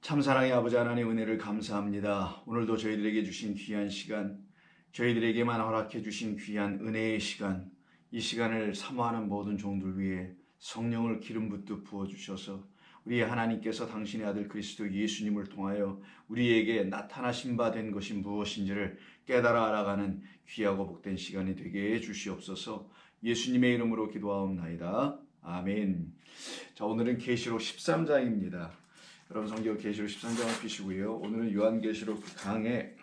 참 사랑의 아버지 하나님 은혜를 감사합니다. 오늘도 저희들에게 주신 귀한 시간, 저희들에게만 허락해 주신 귀한 은혜의 시간, 이 시간을 사모하는 모든 종들 위해 성령을 기름 붓듯 부어주셔서 우리 하나님께서 당신의 아들 그리스도 예수님을 통하여 우리에게 나타나신 바 된 것이 무엇인지를 깨달아 알아가는 귀하고 복된 시간이 되게 해 주시옵소서. 예수님의 이름으로 기도하옵나이다. 아멘. 자, 오늘은 계시록 13장입니다. 여러분 성경 계시록 13장을 펴시고요. 오늘은 요한계시록 강의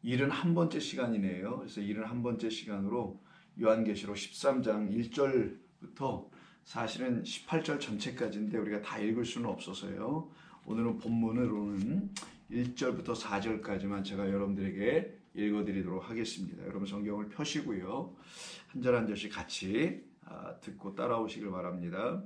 71번째 시간이네요. 그래서 71번째 시간으로 요한계시록 13장 1절부터 사실은 18절 전체까지인데 우리가 다 읽을 수는 없어서요. 오늘은 본문으로는 1절부터 4절까지만 제가 여러분들에게 읽어드리도록 하겠습니다. 여러분 성경을 펴시고요. 한 절 한 절씩 같이 듣고 따라오시길 바랍니다.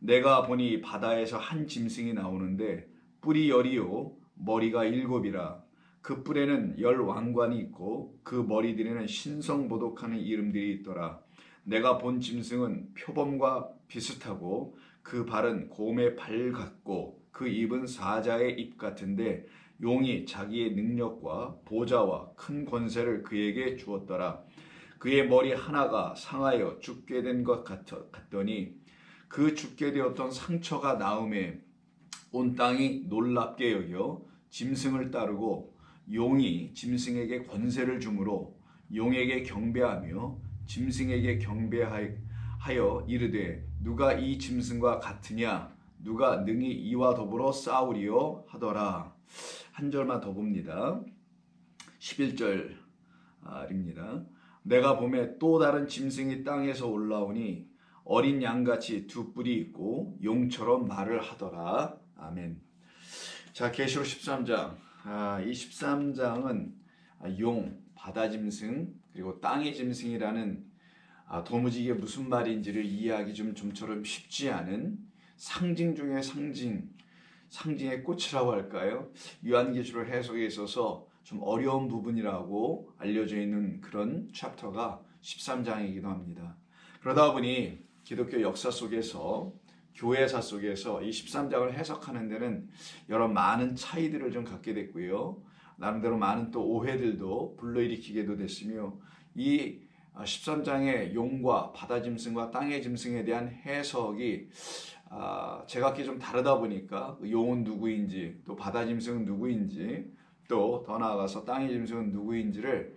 내가 보니 바다에서 한 짐승이 나오는데 뿔이 10이요 머리가 7이라. 그 뿔에는 10 왕관이 있고 그 머리들에는 신성보독하는 이름들이 있더라. 내가 본 짐승은 표범과 비슷하고 그 발은 곰의 발 같고 그 입은 사자의 입 같은데 용이 자기의 능력과 보좌와 큰 권세를 그에게 주었더라. 그의 머리 하나가 상하여 죽게 된 것 같더니 그 죽게 되었던 상처가 나음에 온 땅이 놀랍게 여겨 짐승을 따르고 용이 짐승에게 권세를 주므로 용에게 경배하며 짐승에게 경배하여 이르되 누가 이 짐승과 같으냐 누가 능히 이와 더불어 싸우리요 하더라. 한 절만 더 봅니다. 11절입니다. 내가 보매 또 다른 짐승이 땅에서 올라오니 어린 양같이 두 뿔이 있고 용처럼 말을 하더라. 아멘. 자, 계시록 13장. 이 13장은 용, 바다 짐승, 그리고 땅의 짐승이라는 도무지 이게 무슨 말인지를 이해하기 좀처럼 쉽지 않은 상징 중의 상징의 꽃이라고 할까요? 요한계시록 해석에 있어서 좀 어려운 부분이라고 알려져 있는 그런 챕터가 13장이기도 합니다. 그러다 보니 기독교 역사 속에서 교회사 속에서 이 13장을 해석하는 데는 여러 많은 차이들을 좀 갖게 됐고요. 나름대로 많은 또 오해들도 불러일으키게도 됐으며 이 13장의 용과 바다 짐승과 땅의 짐승에 대한 해석이 제각기 좀 다르다 보니까 용은 누구인지 또 바다 짐승은 누구인지 또 더 나아가서 땅의 짐승은 누구인지를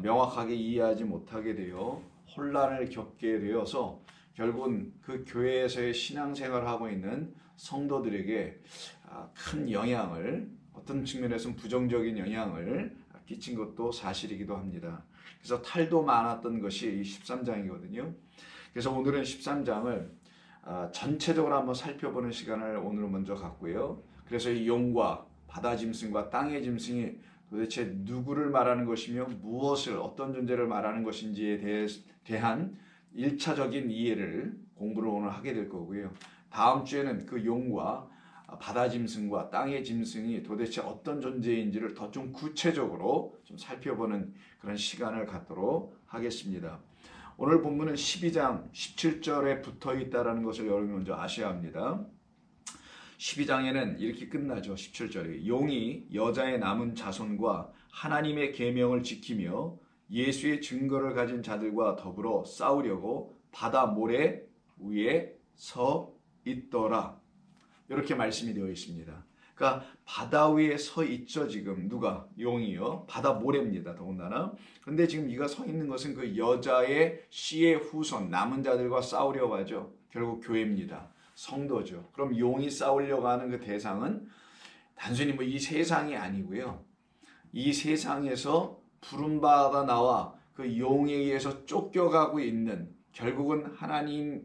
명확하게 이해하지 못하게 되어 혼란을 겪게 되어서 결국은 그 교회에서의 신앙생활을 하고 있는 성도들에게 큰 영향을, 어떤 측면에서는 부정적인 영향을 끼친 것도 사실이기도 합니다. 그래서 탈도 많았던 것이 이 13장이거든요. 그래서 오늘은 13장을 전체적으로 한번 살펴보는 시간을 오늘 먼저 갖고요. 그래서 이 용과 바다 짐승과 땅의 짐승이 도대체 누구를 말하는 것이며 무엇을, 어떤 존재를 말하는 것인지에 대한 1차적인 이해를 공부를 오늘 하게 될 거고요. 다음 주에는 그 용과 바다 짐승과 땅의 짐승이 도대체 어떤 존재인지를 더 좀 구체적으로 좀 살펴보는 그런 시간을 갖도록 하겠습니다. 오늘 본문은 12장 17절에 붙어 있다는 것을 여러분이 먼저 아셔야 합니다. 12장에는 이렇게 끝나죠. 17절에 용이 여자의 남은 자손과 하나님의 계명을 지키며 예수의 증거를 가진 자들과 더불어 싸우려고 바다 모래 위에 서 있더라. 이렇게 말씀이 되어 있습니다. 그러니까 바다 위에 서 있죠. 지금 누가? 용이요. 바다 모래입니다. 더군다나. 그런데 지금 이가 서 있는 것은 그 여자의 씨의 후손 남은 자들과 싸우려고 하죠. 결국 교회입니다. 성도죠. 그럼 용이 싸우려고 하는 그 대상은 단순히 뭐 이 세상이 아니고요. 이 세상에서 부름받아 나와 그 용에 의해서 쫓겨가고 있는, 결국은 하나님이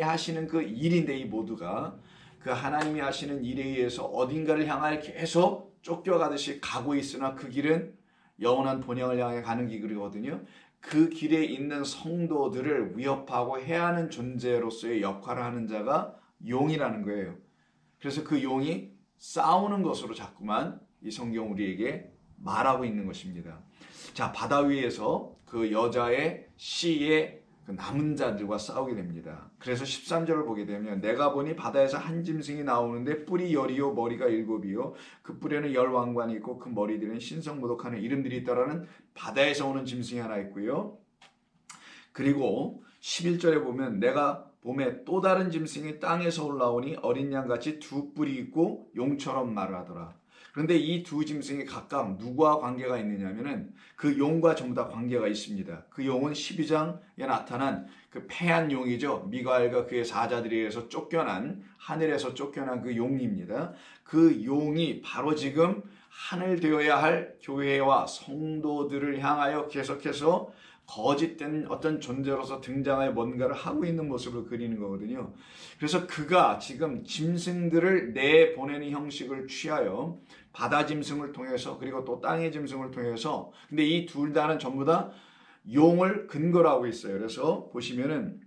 하시는 그 일인데, 이 모두가 그 하나님이 하시는 일에 의해서 어딘가를 향해 계속 쫓겨가듯이 가고 있으나 그 길은 영원한 본향을 향해 가는 길이거든요. 그 길에 있는 성도들을 위협하고 해하는 존재로서의 역할을 하는 자가 용이라는 거예요. 그래서 그 용이 싸우는 것으로 자꾸만 이 성경 우리에게 말하고 있는 것입니다. 자, 바다 위에서 그 여자의 씨의 그 남은 자들과 싸우게 됩니다. 그래서 13절을 보게 되면 내가 보니 바다에서 한 짐승이 나오는데 뿔이 10이요 머리가 7이요 그 뿔에는 10왕관이 있고 그 머리들은 신성모독하는 이름들이 있다라는 바다에서 오는 짐승이 하나 있고요. 그리고 11절에 보면 내가 봄에 또 다른 짐승이 땅에서 올라오니 어린 양같이 두 뿔이 있고 용처럼 말을 하더라. 그런데 이 두 짐승이 각각 누구와 관계가 있느냐면은 그 용과 전부 다 관계가 있습니다. 그 용은 12장에 나타난 그 패한 용이죠. 미가엘과 그의 사자들에 의해서 쫓겨난 하늘에서 쫓겨난 그 용입니다. 그 용이 바로 지금 하늘 되어야 할 교회와 성도들을 향하여 계속해서 거짓된 어떤 존재로서 등장하여 뭔가를 하고 있는 모습을 그리는 거거든요. 그래서 그가 지금 짐승들을 내보내는 형식을 취하여 바다 짐승을 통해서 그리고 또 땅의 짐승을 통해서 근데 이 둘 다는 전부 다 용을 근거로 하고 있어요. 그래서 보시면은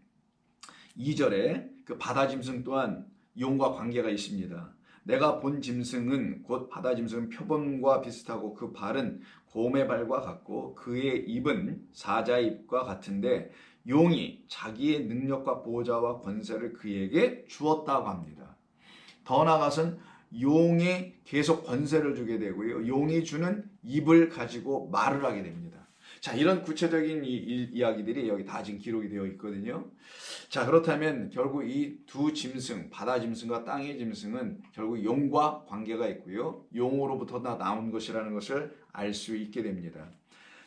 2절에 그 바다 짐승 또한 용과 관계가 있습니다. 내가 본 짐승은 곧 바다 짐승은 표범과 비슷하고 그 발은 곰의 발과 같고 그의 입은 사자의 입과 같은데 용이 자기의 능력과 보호자와 권세를 그에게 주었다고 합니다. 더 나아가서는 용이 계속 권세를 주게 되고요. 용이 주는 입을 가지고 말을 하게 됩니다. 자, 이런 구체적인 이야기들이 여기 다 지금 기록이 되어 있거든요. 자, 그렇다면 결국 이 두 짐승, 바다 짐승과 땅의 짐승은 결국 용과 관계가 있고요. 용으로부터 나온 것이라는 것을 알 수 있게 됩니다.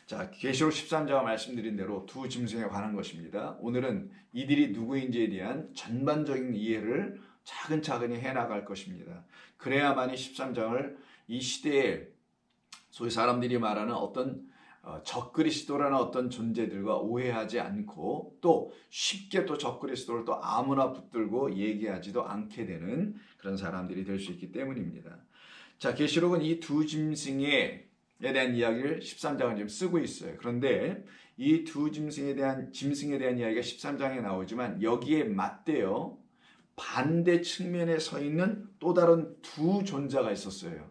자, 계시록 13장과 말씀드린 대로 두 짐승에 관한 것입니다. 오늘은 이들이 누구인지에 대한 전반적인 이해를 차근차근히 해나갈 것입니다. 그래야만이 13장을 이 시대에 소위 사람들이 말하는 어떤 적그리스도라는 어떤 존재들과 오해하지 않고 또 쉽게 또 적그리스도를 또 아무나 붙들고 얘기하지도 않게 되는 그런 사람들이 될 수 있기 때문입니다. 자, 계시록은 이 두 짐승에 대한 이야기를 13장을 지금 쓰고 있어요. 그런데 이 두 짐승에 대한 이야기가 13장에 나오지만 여기에 맞대어 반대 측면에 서 있는 또 다른 두 존재가 있었어요.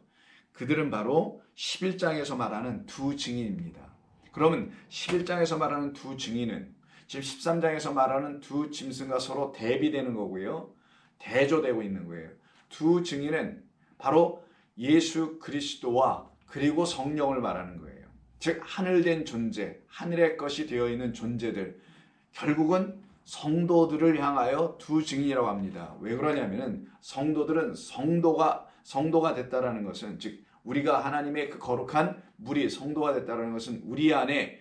그들은 바로 11장에서 말하는 두 증인입니다. 그러면 11장에서 말하는 두 증인은 지금 13장에서 말하는 두 짐승과 서로 대비되는 거고요. 대조되고 있는 거예요. 두 증인은 바로 예수 그리스도와 그리고 성령을 말하는 거예요. 즉 하늘된 존재, 하늘의 것이 되어 있는 존재들, 결국은 성도들을 향하여 두 증인이라고 합니다. 왜 그러냐면은 성도들은 성도가 됐다라는 것은 즉 우리가 하나님의 그 거룩한 무리 성도가 됐다는 것은 우리 안에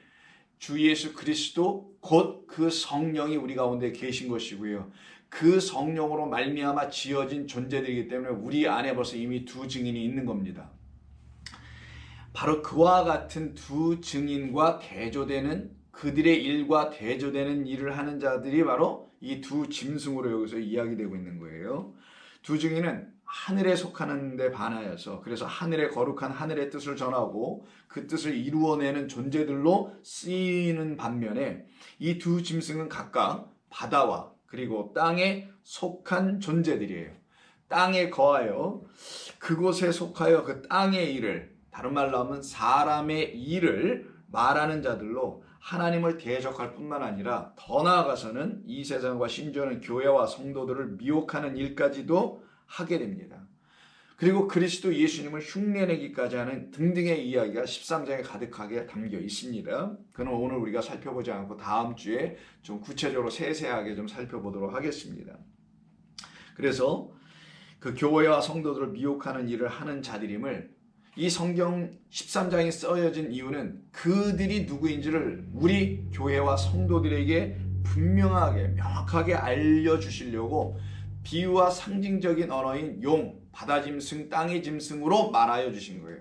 주 예수 그리스도 곧 그 성령이 우리 가운데 계신 것이고요. 그 성령으로 말미암아 지어진 존재들이기 때문에 우리 안에 벌써 이미 두 증인이 있는 겁니다. 바로 그와 같은 두 증인과 대조되는 그들의 일과 대조되는 일을 하는 자들이 바로 이 두 짐승으로 여기서 이야기되고 있는 거예요. 두 증인은 하늘에 속하는 데 반하여서 그래서 하늘의 거룩한 하늘의 뜻을 전하고 그 뜻을 이루어내는 존재들로 쓰이는 반면에 이 두 짐승은 각각 바다와 그리고 땅에 속한 존재들이에요. 땅에 거하여 그곳에 속하여 그 땅의 일을 다른 말로 하면 사람의 일을 말하는 자들로 하나님을 대적할 뿐만 아니라 더 나아가서는 이 세상과 심지어는 교회와 성도들을 미혹하는 일까지도 하게 됩니다. 그리고 그리스도 예수님을 흉내내기까지 하는 등등의 이야기가 13장에 가득하게 담겨 있습니다. 그는 오늘 우리가 살펴보지 않고 다음 주에 좀 구체적으로 세세하게 좀 살펴보도록 하겠습니다. 그래서 그 교회와 성도들을 미혹하는 일을 하는 자들임을 이 성경 13장이 써여진 이유는 그들이 누구인지를 우리 교회와 성도들에게 분명하게 명확하게 알려주시려고 비유와 상징적인 언어인 용, 바다짐승, 땅의 짐승으로 말하여 주신 거예요.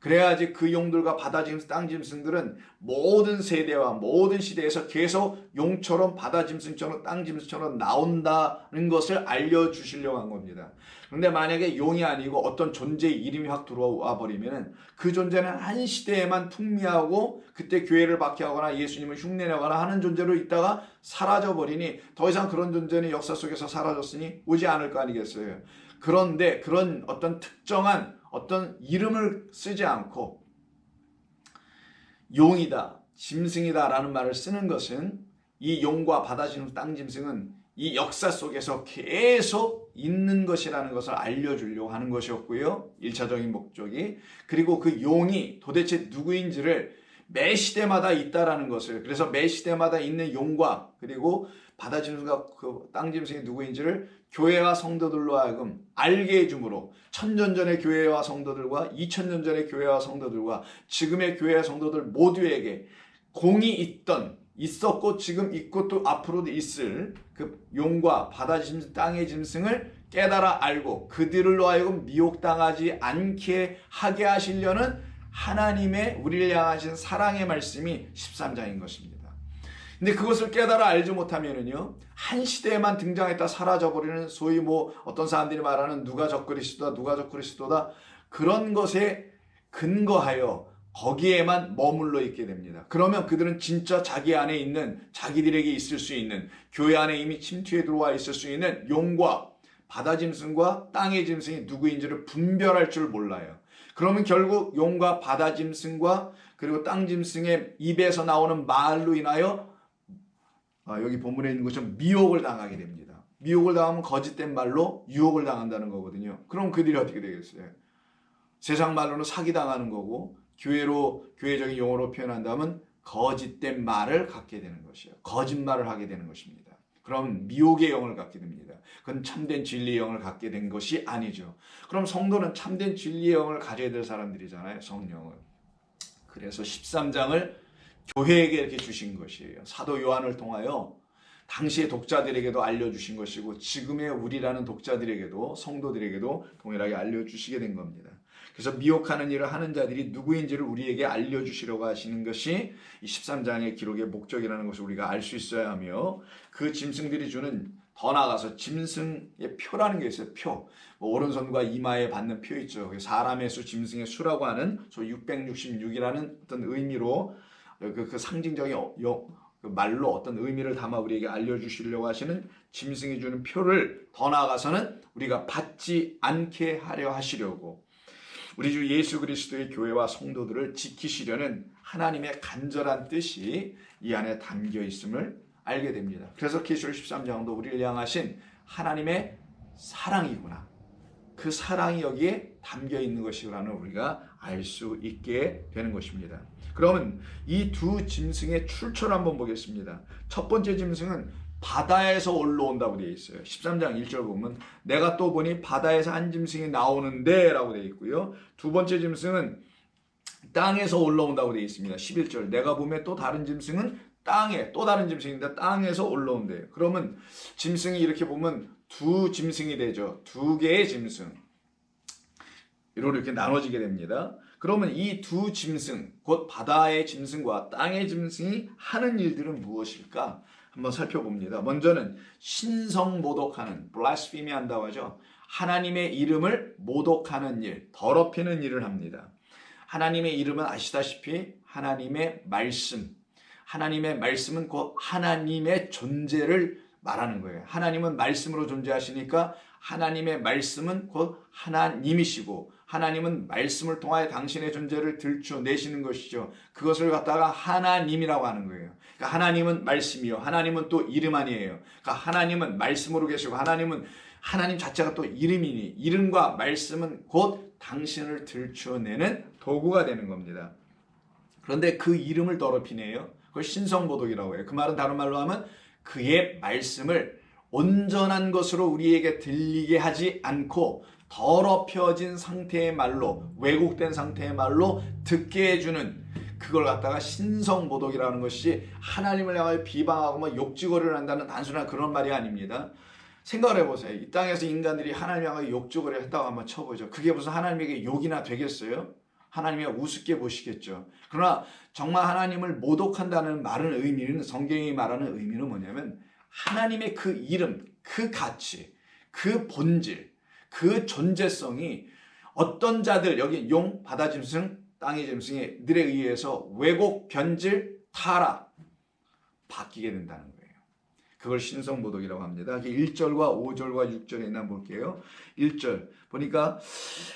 그래야지 그 용들과 바다짐승, 땅짐승들은 모든 세대와 모든 시대에서 계속 용처럼 바다짐승처럼 땅짐승처럼 나온다는 것을 알려주시려고 한 겁니다. 그런데 만약에 용이 아니고 어떤 존재의 이름이 확 들어와 버리면 그 존재는 한 시대에만 풍미하고 그때 교회를 박해하거나 예수님을 흉내내거나 하는 존재로 있다가 사라져버리니 더 이상 그런 존재는 역사 속에서 사라졌으니 오지 않을 거 아니겠어요. 그런데 그런 어떤 특정한 어떤 이름을 쓰지 않고 용이다, 짐승이다 라는 말을 쓰는 것은 이 용과 바다 짐승, 땅 짐승은 이 역사 속에서 계속 있는 것이라는 것을 알려주려고 하는 것이었고요. 1차적인 목적이. 그리고 그 용이 도대체 누구인지를 매 시대마다 있다라는 것을, 그래서 매 시대마다 있는 용과 그리고 바다 짐승과 그 땅 짐승이 누구인지를 교회와 성도들로 하여금 알게 해줌으로, 1000년 전의 교회와 성도들과 2000년 전의 교회와 성도들과 지금의 교회와 성도들 모두에게 공이 있었고 지금 있고 또 앞으로도 있을 그 용과 바다 짐승, 땅의 짐승을 깨달아 알고 그들로 하여금 미혹당하지 않게 하게 하시려는 하나님의 우리를 향하신 사랑의 말씀이 13장인 것입니다. 근데 그것을 깨달아 알지 못하면은요, 한 시대에만 등장했다 사라져버리는, 소위 어떤 사람들이 말하는 누가 적그리스도다 그런 것에 근거하여 거기에만 머물러 있게 됩니다. 그러면 그들은 진짜 자기 안에 있는, 자기들에게 있을 수 있는, 교회 안에 이미 침투해 들어와 있을 수 있는 용과 바다 짐승과 땅의 짐승이 누구인지를 분별할 줄 몰라요. 그러면 결국 용과 바다 짐승과 그리고 땅 짐승의 입에서 나오는 말로 인하여 여기 본문에 있는 것처럼 미혹을 당하게 됩니다. 미혹을 당하면 거짓된 말로 유혹을 당한다는 거거든요. 그럼 그들이 어떻게 되겠어요? 세상 말로는 사기당하는 거고, 교회적인 용어로 표현한다면 거짓된 말을 갖게 되는 것이에요. 거짓말을 하게 되는 것입니다. 그럼 미혹의 영을 갖게 됩니다. 그건 참된 진리의 영을 갖게 된 것이 아니죠. 그럼 성도는 참된 진리의 영을 가져야 될 사람들이잖아요. 성령을. 그래서 13장을 교회에게 이렇게 주신 것이에요. 사도 요한을 통하여 당시의 독자들에게도 알려주신 것이고 지금의 우리라는 독자들에게도, 성도들에게도 동일하게 알려주시게 된 겁니다. 그래서 미혹하는 일을 하는 자들이 누구인지를 우리에게 알려주시려고 하시는 것이 이 13장의 기록의 목적이라는 것을 우리가 알 수 있어야 하며, 그 짐승들이 주는, 더 나아가서 짐승의 표라는 게 있어요. 표. 오른손과 이마에 받는 표 있죠. 사람의 수, 짐승의 수라고 하는 666이라는 어떤 의미로 그 상징적인 그 말로 어떤 의미를 담아 우리에게 알려주시려고 하시는 짐승이 주는 표를 더 나아가서는 우리가 받지 않게 하려 하시려고, 우리 주 예수 그리스도의 교회와 성도들을 지키시려는 하나님의 간절한 뜻이 이 안에 담겨 있음을 알게 됩니다. 그래서 계시록 13장도 우리를 향하신 하나님의 사랑이구나, 그 사랑이 여기에 담겨 있는 것이라는 우리가 알 수 있게 되는 것입니다. 그러면 이 두 짐승의 출처를 한번 보겠습니다. 첫 번째 짐승은 바다에서 올라온다고 되어 있어요. 13장 1절 보면 내가 또 보니 바다에서 한 짐승이 나오는데 라고 되어 있고요. 두 번째 짐승은 땅에서 올라온다고 되어 있습니다. 11절 내가 보면 또 다른 짐승은 땅에, 또 다른 짐승인데 땅에서 올라온대요. 그러면 짐승이 이렇게 보면 두 짐승이 되죠. 두 개의 짐승. 이렇게 나눠지게 됩니다. 그러면 이 두 짐승, 곧 바다의 짐승과 땅의 짐승이 하는 일들은 무엇일까? 한번 살펴봅니다. 먼저는 신성 모독하는, blasphemy 한다고 하죠. 하나님의 이름을 모독하는 일, 더럽히는 일을 합니다. 하나님의 이름은 아시다시피 하나님의 말씀, 하나님의 말씀은 곧 하나님의 존재를 말하는 거예요. 하나님은 말씀으로 존재하시니까 하나님의 말씀은 곧 하나님이시고, 하나님은 말씀을 통하여 당신의 존재를 들춰내시는 것이죠. 그것을 갖다가 하나님이라고 하는 거예요. 그러니까 하나님은 말씀이요, 하나님은 또 이름 아니에요. 그러니까 하나님은 말씀으로 계시고 하나님 자체가 또 이름이니, 이름과 말씀은 곧 당신을 들춰내는 도구가 되는 겁니다. 그런데 그 이름을 더럽히네요. 그걸 신성모독이라고 해요. 그 말은 다른 말로 하면 그의 말씀을 온전한 것으로 우리에게 들리게 하지 않고 더럽혀진 상태의 말로, 왜곡된 상태의 말로 듣게 해주는, 그걸 갖다가 신성모독이라는 것이 하나님을 향하여 비방하고 욕지거리를 한다는 단순한 그런 말이 아닙니다. 생각을 해보세요. 이 땅에서 인간들이 하나님을 향하여 욕지거리를 했다고 한번 쳐보죠. 그게 무슨 하나님에게 욕이나 되겠어요? 하나님이 우습게 보시겠죠. 그러나 정말 하나님을 모독한다는 말은 의미는, 성경이 말하는 의미는 뭐냐면 하나님의 그 이름, 그 가치, 그 본질, 그 존재성이 어떤 자들, 여기 용, 바다 짐승, 땅의 짐승들에 의해서 왜곡, 변질, 타락, 바뀌게 된다는 거예요. 그걸 신성모독이라고 합니다. 1절과 5절과 6절에 있나 볼게요. 1절 보니까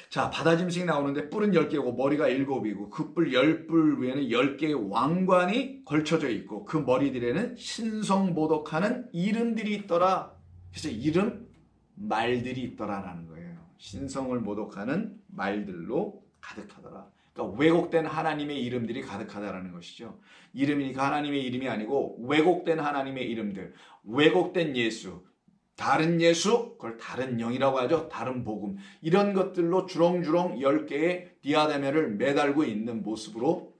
자, 바다 짐승이 나오는데 뿔은 10개고 머리가 7이고 그 뿔 10뿔 위에는 10개의 왕관이 걸쳐져 있고 그 머리들에는 신성모독하는 이름들이 있더라. 그래서 이름 말들이 있더라라는 거예요. 신성을 모독하는 말들로 가득하더라. 그러니까 왜곡된 하나님의 이름들이 가득하다라는 것이죠. 이름이니까 하나님의 이름이 아니고 왜곡된 하나님의 이름들, 왜곡된 예수, 다른 예수, 그걸 다른 영이라고 하죠. 다른 복음. 이런 것들로 주렁주렁 10개의 디아데메를 매달고 있는 모습으로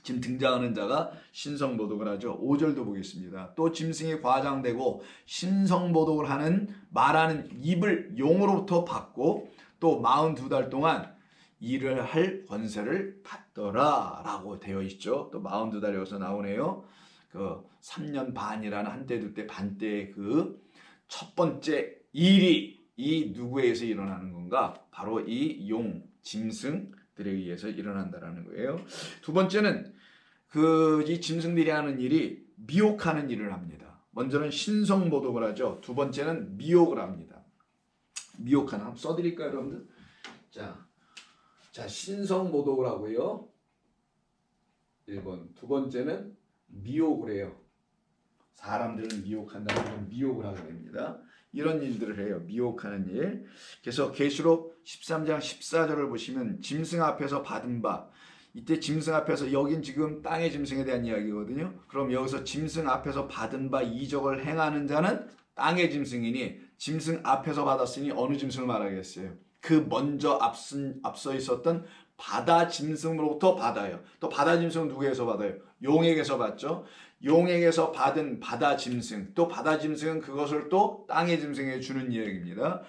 지금 등장하는 자가 신성모독을 하죠. 5절도 보겠습니다. 또 짐승이 과장되고 신성모독을 하는 말하는 입을 용으로부터 받고 또 42달 동안 일을 할 권세를 받더라 라고 되어 있죠. 또 42달 여기서 나오네요. 그 3년 반이라는 한때 둘때 반때의 그 첫 번째 일이 이 누구에 의해서 일어나는 건가? 바로 이 용, 짐승들에 의해서 일어난다라는 거예요. 두 번째는 이 짐승들이 하는 일이 미혹하는 일을 합니다. 먼저는 신성모독을 하죠. 두 번째는 미혹을 합니다. 미혹하는, 한번 써드릴까요, 여러분들? 자, 신성모독을 하고요. 1번. 두 번째는 미혹을 해요. 사람들을 미혹한다는 건 미혹을 하게 됩니다. 이런 일들을 해요. 미혹하는 일. 그래서 계시록 13장 14절을 보시면 짐승 앞에서 받은 바, 이때 짐승 앞에서, 여긴 지금 땅의 짐승에 대한 이야기거든요. 그럼 여기서 짐승 앞에서 받은 바 이적을 행하는 자는 땅의 짐승이니 짐승 앞에서 받았으니 어느 짐승을 말하겠어요? 그 먼저 앞서 있었던 바다 짐승으로부터 받아요. 또 바다 짐승은 누구에게서 받아요? 용에게서 받죠. 용에게서 받은 바다 짐승, 또 바다 짐승은 그것을 또 땅의 짐승에게 주는 이야기입니다.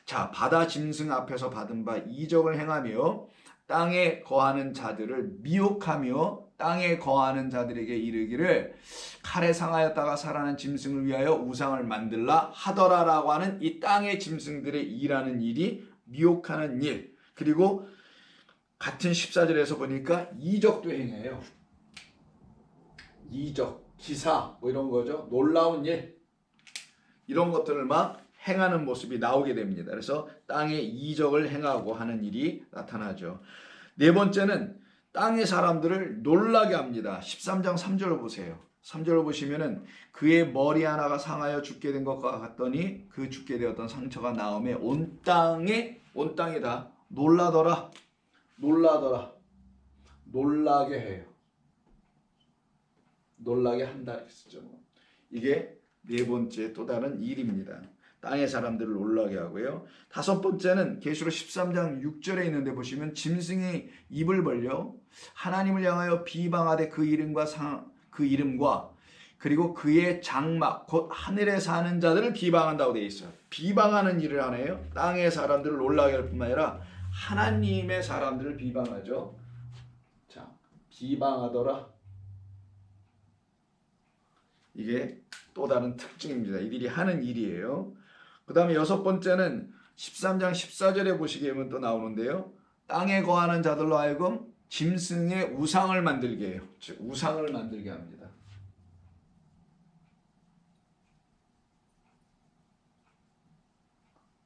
자, 바다 짐승 앞에서 받은 바 이적을 행하며 땅에 거하는 자들을 미혹하며 땅에 거하는 자들에게 이르기를 칼에 상하였다가 살아난 짐승을 위하여 우상을 만들라 하더라라고 하는 이 땅의 짐승들의 일하는 일이 미혹하는 일. 그리고 같은 14절에서 보니까 이적도 행해요. 이적, 기사 뭐 이런 거죠. 놀라운 일. 이런 것들을 막 행하는 모습이 나오게 됩니다. 그래서 땅에 이적을 행하고 하는 일이 나타나죠. 네 번째는 땅의 사람들을 놀라게 합니다. 13장 3절을 보세요. 3절을 보시면은 그의 머리 하나가 상하여 죽게 된 것과 같더니 그 죽게 되었던 상처가 나음에 온 땅이 다 놀라더라. 놀라게 해요. 놀라게 한다 했었죠. 이게 네 번째 또 다른 일입니다. 땅의 사람들을 놀라게 하고요. 다섯 번째는 계시록 13장 6절에 있는데 보시면 짐승이 입을 벌려 하나님을 향하여 비방하되 그 이름과 그리고 그의 장막 곧 하늘에 사는 자들을 비방한다고 되어 있어요. 비방하는 일을 하네요. 땅의 사람들을 놀라게 할 뿐만 아니라 하나님의 사람들을 비방하죠. 자, 비방하더라. 이게 또 다른 특징입니다. 이들이 하는 일이에요. 그 다음에 여섯 번째는 13장 14절에 보시게 되면 또 나오는데요. 땅에 거하는 자들로 하여금 짐승의 우상을 만들게 해요. 즉 우상을 만들게 합니다.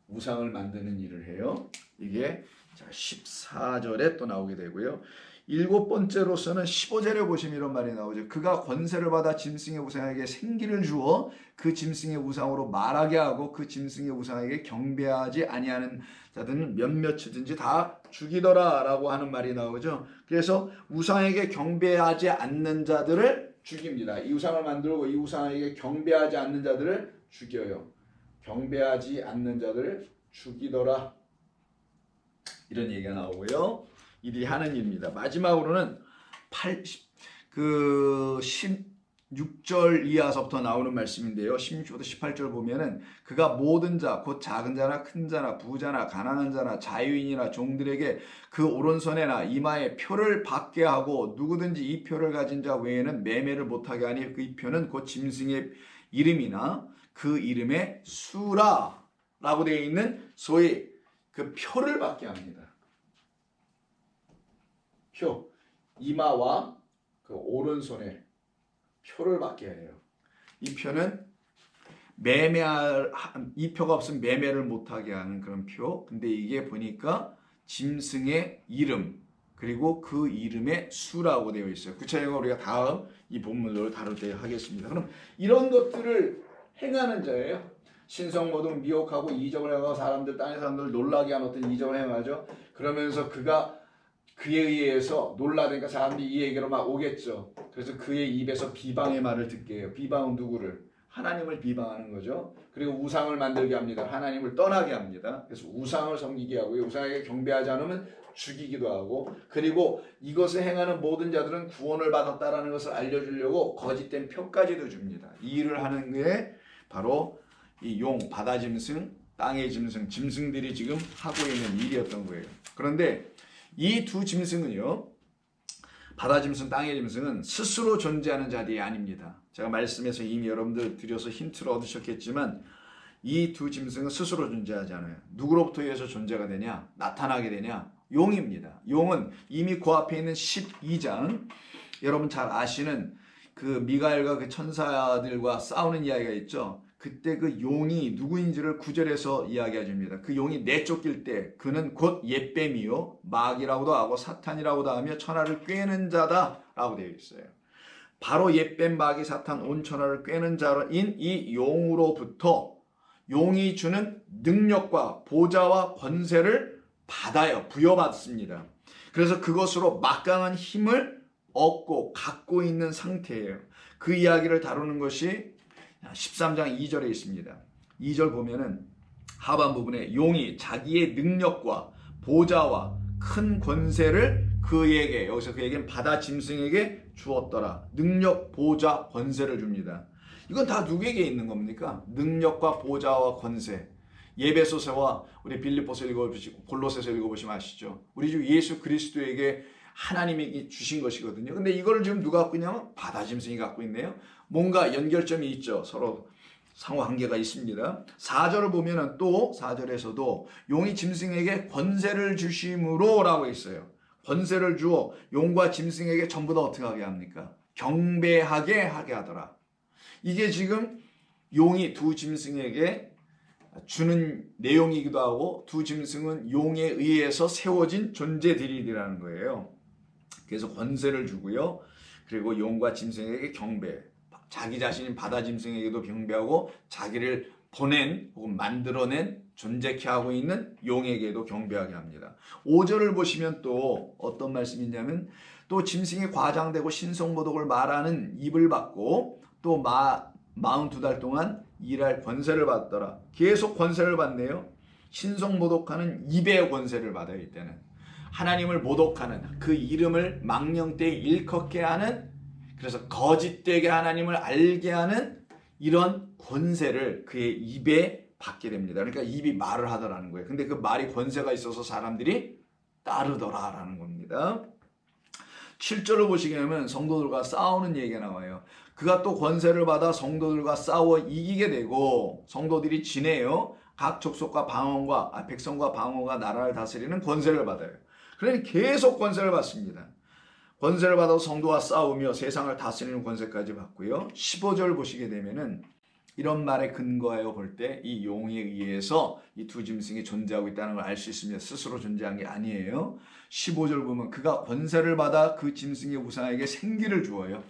우상을 만드는 일을 해요. 이게 14절에 또 나오게 되고요. 일곱 번째로서는 15절에 보시면 이런 말이 나오죠. 그가 권세를 받아 짐승의 우상에게 생기를 주어 그 짐승의 우상으로 말하게 하고 그 짐승의 우상에게 경배하지 아니하는 자들은 몇몇이든지 다 죽이더라 라고 하는 말이 나오죠. 그래서 우상에게 경배하지 않는 자들을 죽입니다. 이 우상을 만들고 이 우상에게 경배하지 않는 자들을 죽여요. 경배하지 않는 자들을 죽이더라. 이런 얘기가 나오고요. 이들이 하는 일입니다. 마지막으로는 16절 이하서부터 나오는 말씀인데요. 16절부터 18절 보면은 그가 모든 자, 곧 작은 자나 큰 자나 부자나 가난한 자나 자유인이나 종들에게 그 오른손에나 이마에 표를 받게 하고 누구든지 이 표를 가진 자 외에는 매매를 못하게 하니 그 표는 곧 짐승의 이름이나 그 이름의 수라라고 되어 있는 소위 그 표를 받게 합니다. 표, 이마와 그 오른손에 표를 받게 해요. 이 표는 이 표가 없으면 매매를 못하게 하는 그런 표. 근데 이게 보니까 짐승의 이름 그리고 그 이름의 수라고 되어 있어요. 구체적으로 우리가 다음 이 본문으로 다룰 때 하겠습니다. 그럼 이런 것들을 행하는 자예요. 신성모독 미혹하고 이적을 행하고 땅의 사람들을 놀라게 하는 어떤 이적을 행하죠. 그러면서 그가 그에 의해서 놀라니까 사람들이 이 얘기로 막 오겠죠. 그래서 그의 입에서 비방의 말을 듣게 해요. 비방은 누구를? 하나님을 비방하는 거죠. 그리고 우상을 만들게 합니다. 하나님을 떠나게 합니다. 그래서 우상을 섬기게 하고요. 우상에게 경배하지 않으면 죽이기도 하고, 그리고 이것을 행하는 모든 자들은 구원을 받았다라는 것을 알려주려고 거짓된 표까지도 줍니다. 이 일을 하는 게 바로 이 용, 바다 짐승, 땅의 짐승, 짐승들이 지금 하고 있는 일이었던 거예요. 그런데 이 두 짐승은요, 바다 짐승, 땅의 짐승은 스스로 존재하는 자들이 아닙니다. 제가 말씀에서 이미 여러분들 드려서 힌트를 얻으셨겠지만 이 두 짐승은 스스로 존재하지 않아요. 누구로부터 의해서 존재가 되냐? 나타나게 되냐? 용입니다. 용은 이미 그 앞에 있는 12장 여러분 잘 아시는 그 미가엘과 그 천사들과 싸우는 이야기가 있죠. 그때 그 용이 누구인지를 9절에서 이야기해 줍니다. 그 용이 내쫓길 때 그는 곧 옓뱀이요 마귀라고도 하고 사탄이라고도 하며 천하를 꿰는 자다라고 되어 있어요. 바로 옓뱀 마귀 사탄 온 천하를 꿰는 자인 이 용으로부터 용이 주는 능력과 보좌와 권세를 받아요. 부여받습니다. 그래서 그것으로 막강한 힘을 얻고 갖고 있는 상태예요. 그 이야기를 다루는 것이 13장 2절에 있습니다. 2절 보면은 하반 부분에 용이 자기의 능력과 보좌와 큰 권세를 그에게, 여기서 그에게는 바다 짐승에게 주었더라. 능력, 보좌, 권세를 줍니다. 이건 다 누구에게 있는 겁니까? 능력과 보좌와 권세. 예배소서와 우리 빌립보서 읽어보시고 골로새서 읽어보시면 아시죠? 우리 주 예수 그리스도에게 하나님이 주신 것이거든요. 근데 이걸 지금 누가 갖고 있냐면 바다 짐승이 갖고 있네요. 뭔가 연결점이 있죠. 서로 상호관계가 있습니다. 4절을 보면은 또 4절에서도 용이 짐승에게 권세를 주심으로 라고 있어요. 권세를 주어 용과 짐승에게 전부 다 어떻게 하게 합니까? 경배하게 하게 하더라. 이게 지금 용이 두 짐승에게 주는 내용이기도 하고 두 짐승은 용에 의해서 세워진 존재들이라는 거예요. 그래서 권세를 주고요. 그리고 용과 짐승에게 경배, 자기 자신인 바다 짐승에게도 경배하고 자기를 보낸 혹은 만들어낸 존재케 하고 있는 용에게도 경배하게 합니다. 5절을 보시면 또 어떤 말씀이 있냐면 또 짐승이 과장되고 신성모독을 말하는 입을 받고 또 42달 동안 일할 권세를 받더라. 계속 권세를 받네요. 신성모독하는 입의 권세를 받아요. 이때는 하나님을 모독하는 그 이름을 망령되이 일컫게 하는, 그래서 거짓되게 하나님을 알게 하는 이런 권세를 그의 입에 받게 됩니다. 그러니까 입이 말을 하더라는 거예요. 근데 그 말이 권세가 있어서 사람들이 따르더라라는 겁니다. 7절을 보시게 되면 성도들과 싸우는 얘기가 나와요. 그가 또 권세를 받아 성도들과 싸워 이기게 되고 성도들이 지내요. 각 족속과 방언과 백성과 방언과 나라를 다스리는 권세를 받아요. 그러니 계속 권세를 받습니다. 권세를 받아 성도와 싸우며 세상을 다스리는 권세까지 받고요. 15절 보시게 되면은 이런 말에 근거하여 볼 때 이 용에 의해서 이 두 짐승이 존재하고 있다는 걸 알 수 있습니다. 스스로 존재한 게 아니에요. 15절 보면 그가 권세를 받아 그 짐승의 우상에게 생기를 주어요.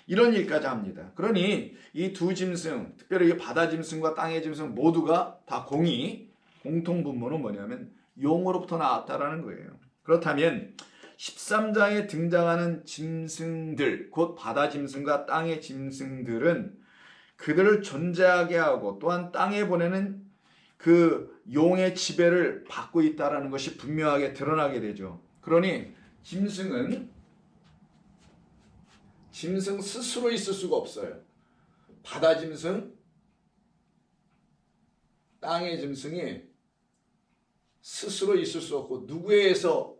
이런 일까지 합니다. 그러니 이 두 짐승, 특별히 바다 짐승과 땅의 짐승 모두가 다 공통 분모는 뭐냐면 용으로부터 나왔다라는 거예요. 그렇다면 13장에 등장하는 짐승들, 곧 바다 짐승과 땅의 짐승들은 그들을 존재하게 하고 또한 땅에 보내는 그 용의 지배를 받고 있다는 것이 분명하게 드러나게 되죠. 그러니 짐승 스스로 있을 수가 없어요. 바다 짐승, 땅의 짐승이 스스로 있을 수 없고 누구에 의해서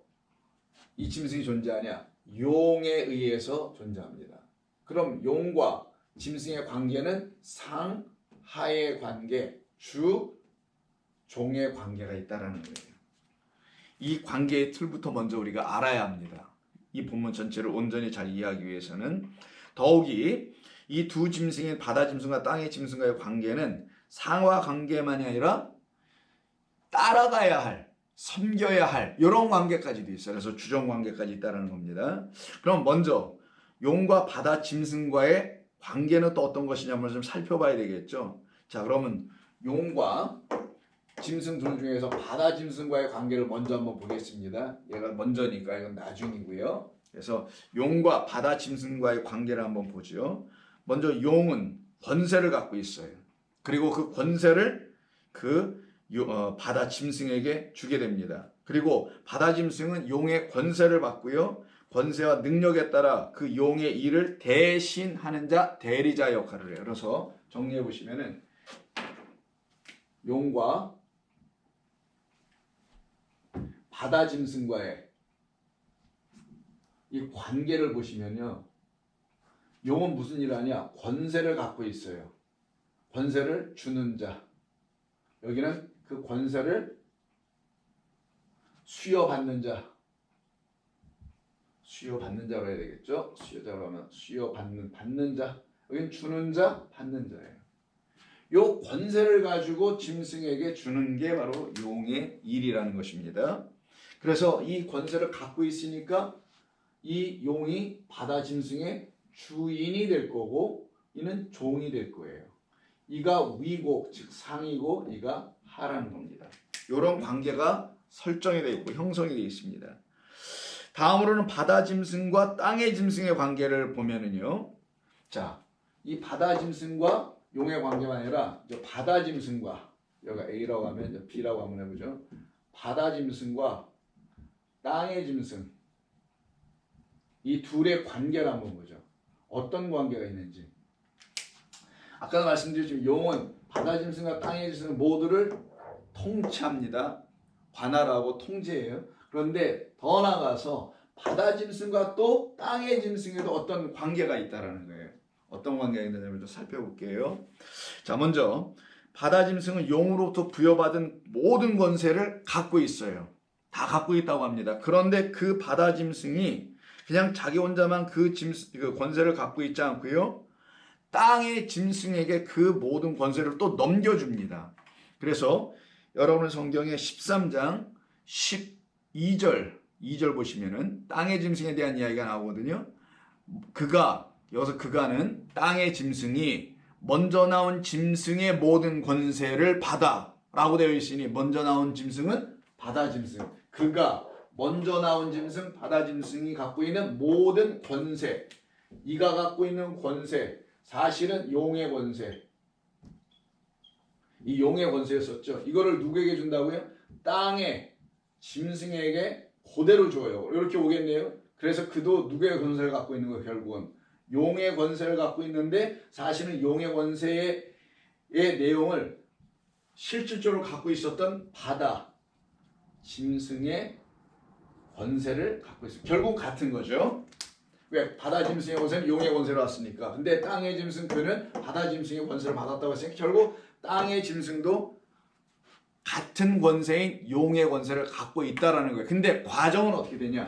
이 짐승이 존재하냐? 용에 의해서 존재합니다. 그럼 용과 짐승의 관계는 상하의 관계, 주, 종의 관계가 있다는 거예요. 이 관계의 틀부터 먼저 우리가 알아야 합니다. 이 본문 전체를 온전히 잘 이해하기 위해서는 더욱이 이 두 짐승인 바다 짐승과 땅의 짐승과의 관계는 상하 관계만이 아니라 따라가야 할, 섬겨야 할 이런 관계까지도 있어요. 그래서 주종 관계까지 있다는 겁니다. 그럼 먼저 용과 바다 짐승과의 관계는 또 어떤 것이냐 한번 좀 살펴봐야 되겠죠. 자, 그러면 용과 짐승 둘 중에서 바다 짐승과의 관계를 먼저 한번 보겠습니다. 얘가 먼저니까 이건 나중이고요. 그래서 용과 바다 짐승과의 관계를 한번 보죠. 먼저 용은 권세를 갖고 있어요. 그리고 그 권세를 바다 짐승에게 주게 됩니다. 그리고 바다 짐승은 용의 권세를 받고요. 권세와 능력에 따라 그 용의 일을 대신하는 자, 대리자 역할을 해요. 그래서 정리해 보시면은 용과 바다 짐승과의 이 관계를 보시면요. 용은 무슨 일을 하냐? 권세를 갖고 있어요. 권세를 주는 자. 여기는 그 권세를 수여받는 자. 수여받는 자로 해야 되겠죠? 수여자로 하면 받는 자. 여기는 주는 자, 받는 자예요. 요 권세를 가지고 짐승에게 주는 게 바로 용의 일이라는 것입니다. 그래서 이 권세를 갖고 있으니까 이 용이 바다 짐승의 주인이 될 거고 이는 종이 될 거예요. 이가 위고 즉 상이고 이가 하라는 겁니다. 이런 관계가 설정이 되어 있고 형성이 되어 있습니다. 다음으로는 바다 짐승과 땅의 짐승의 관계를 보면은요. 자, 이 바다 짐승과 용의 관계가 아니라 바다 짐승과 여기가 A라고 하면 B라고 한번 해보죠. 바다 짐승과 땅의 짐승 이 둘의 관계를 한번 보죠. 어떤 관계가 있는지. 아까도 말씀드렸지만 용은 바다 짐승과 땅의 짐승 모두를 통치합니다. 관할하고 통제해요. 그런데 더 나아가서 바다 짐승과 또 땅의 짐승에도 어떤 관계가 있다라는 거예요. 어떤 관계가 있느냐를 좀 살펴볼게요. 자, 먼저 바다 짐승은 용으로부터 부여받은 모든 권세를 갖고 있어요. 다 갖고 있다고 합니다. 그런데 그 바다 짐승이 그냥 자기 혼자만 그 권세를 갖고 있지 않고요. 땅의 짐승에게 그 모든 권세를 또 넘겨줍니다. 그래서 여러분의 성경에 13장 12절 보시면은 땅의 짐승에 대한 이야기가 나오거든요. 여기서 그가는 땅의 짐승이 먼저 나온 짐승의 모든 권세를 받아 라고 되어 있으니 먼저 나온 짐승은 바다 짐승. 그가 먼저 나온 짐승 바다 짐승이 갖고 있는 모든 권세, 이가 갖고 있는 권세, 사실은 용의 권세. 이 용의 권세였었죠. 이거를 누구에게 준다고요? 땅의 짐승에게 그대로 줘요. 이렇게 오겠네요. 그래서 그도 누구의 권세를 갖고 있는 거예요? 결국은 용의 권세를 갖고 있는데 사실은 용의 권세의 내용을 실질적으로 갖고 있었던 바다 짐승의 권세를 갖고 있어요. 결국 같은 거죠. 왜? 바다 짐승의 권세는 용의 권세로 왔으니까. 근데 땅의 짐승 그는 바다 짐승의 권세를 받았다고 했으니까 결국 땅의 짐승도 같은 권세인 용의 권세를 갖고 있다라는 거예요. 근데 과정은 어떻게 되냐?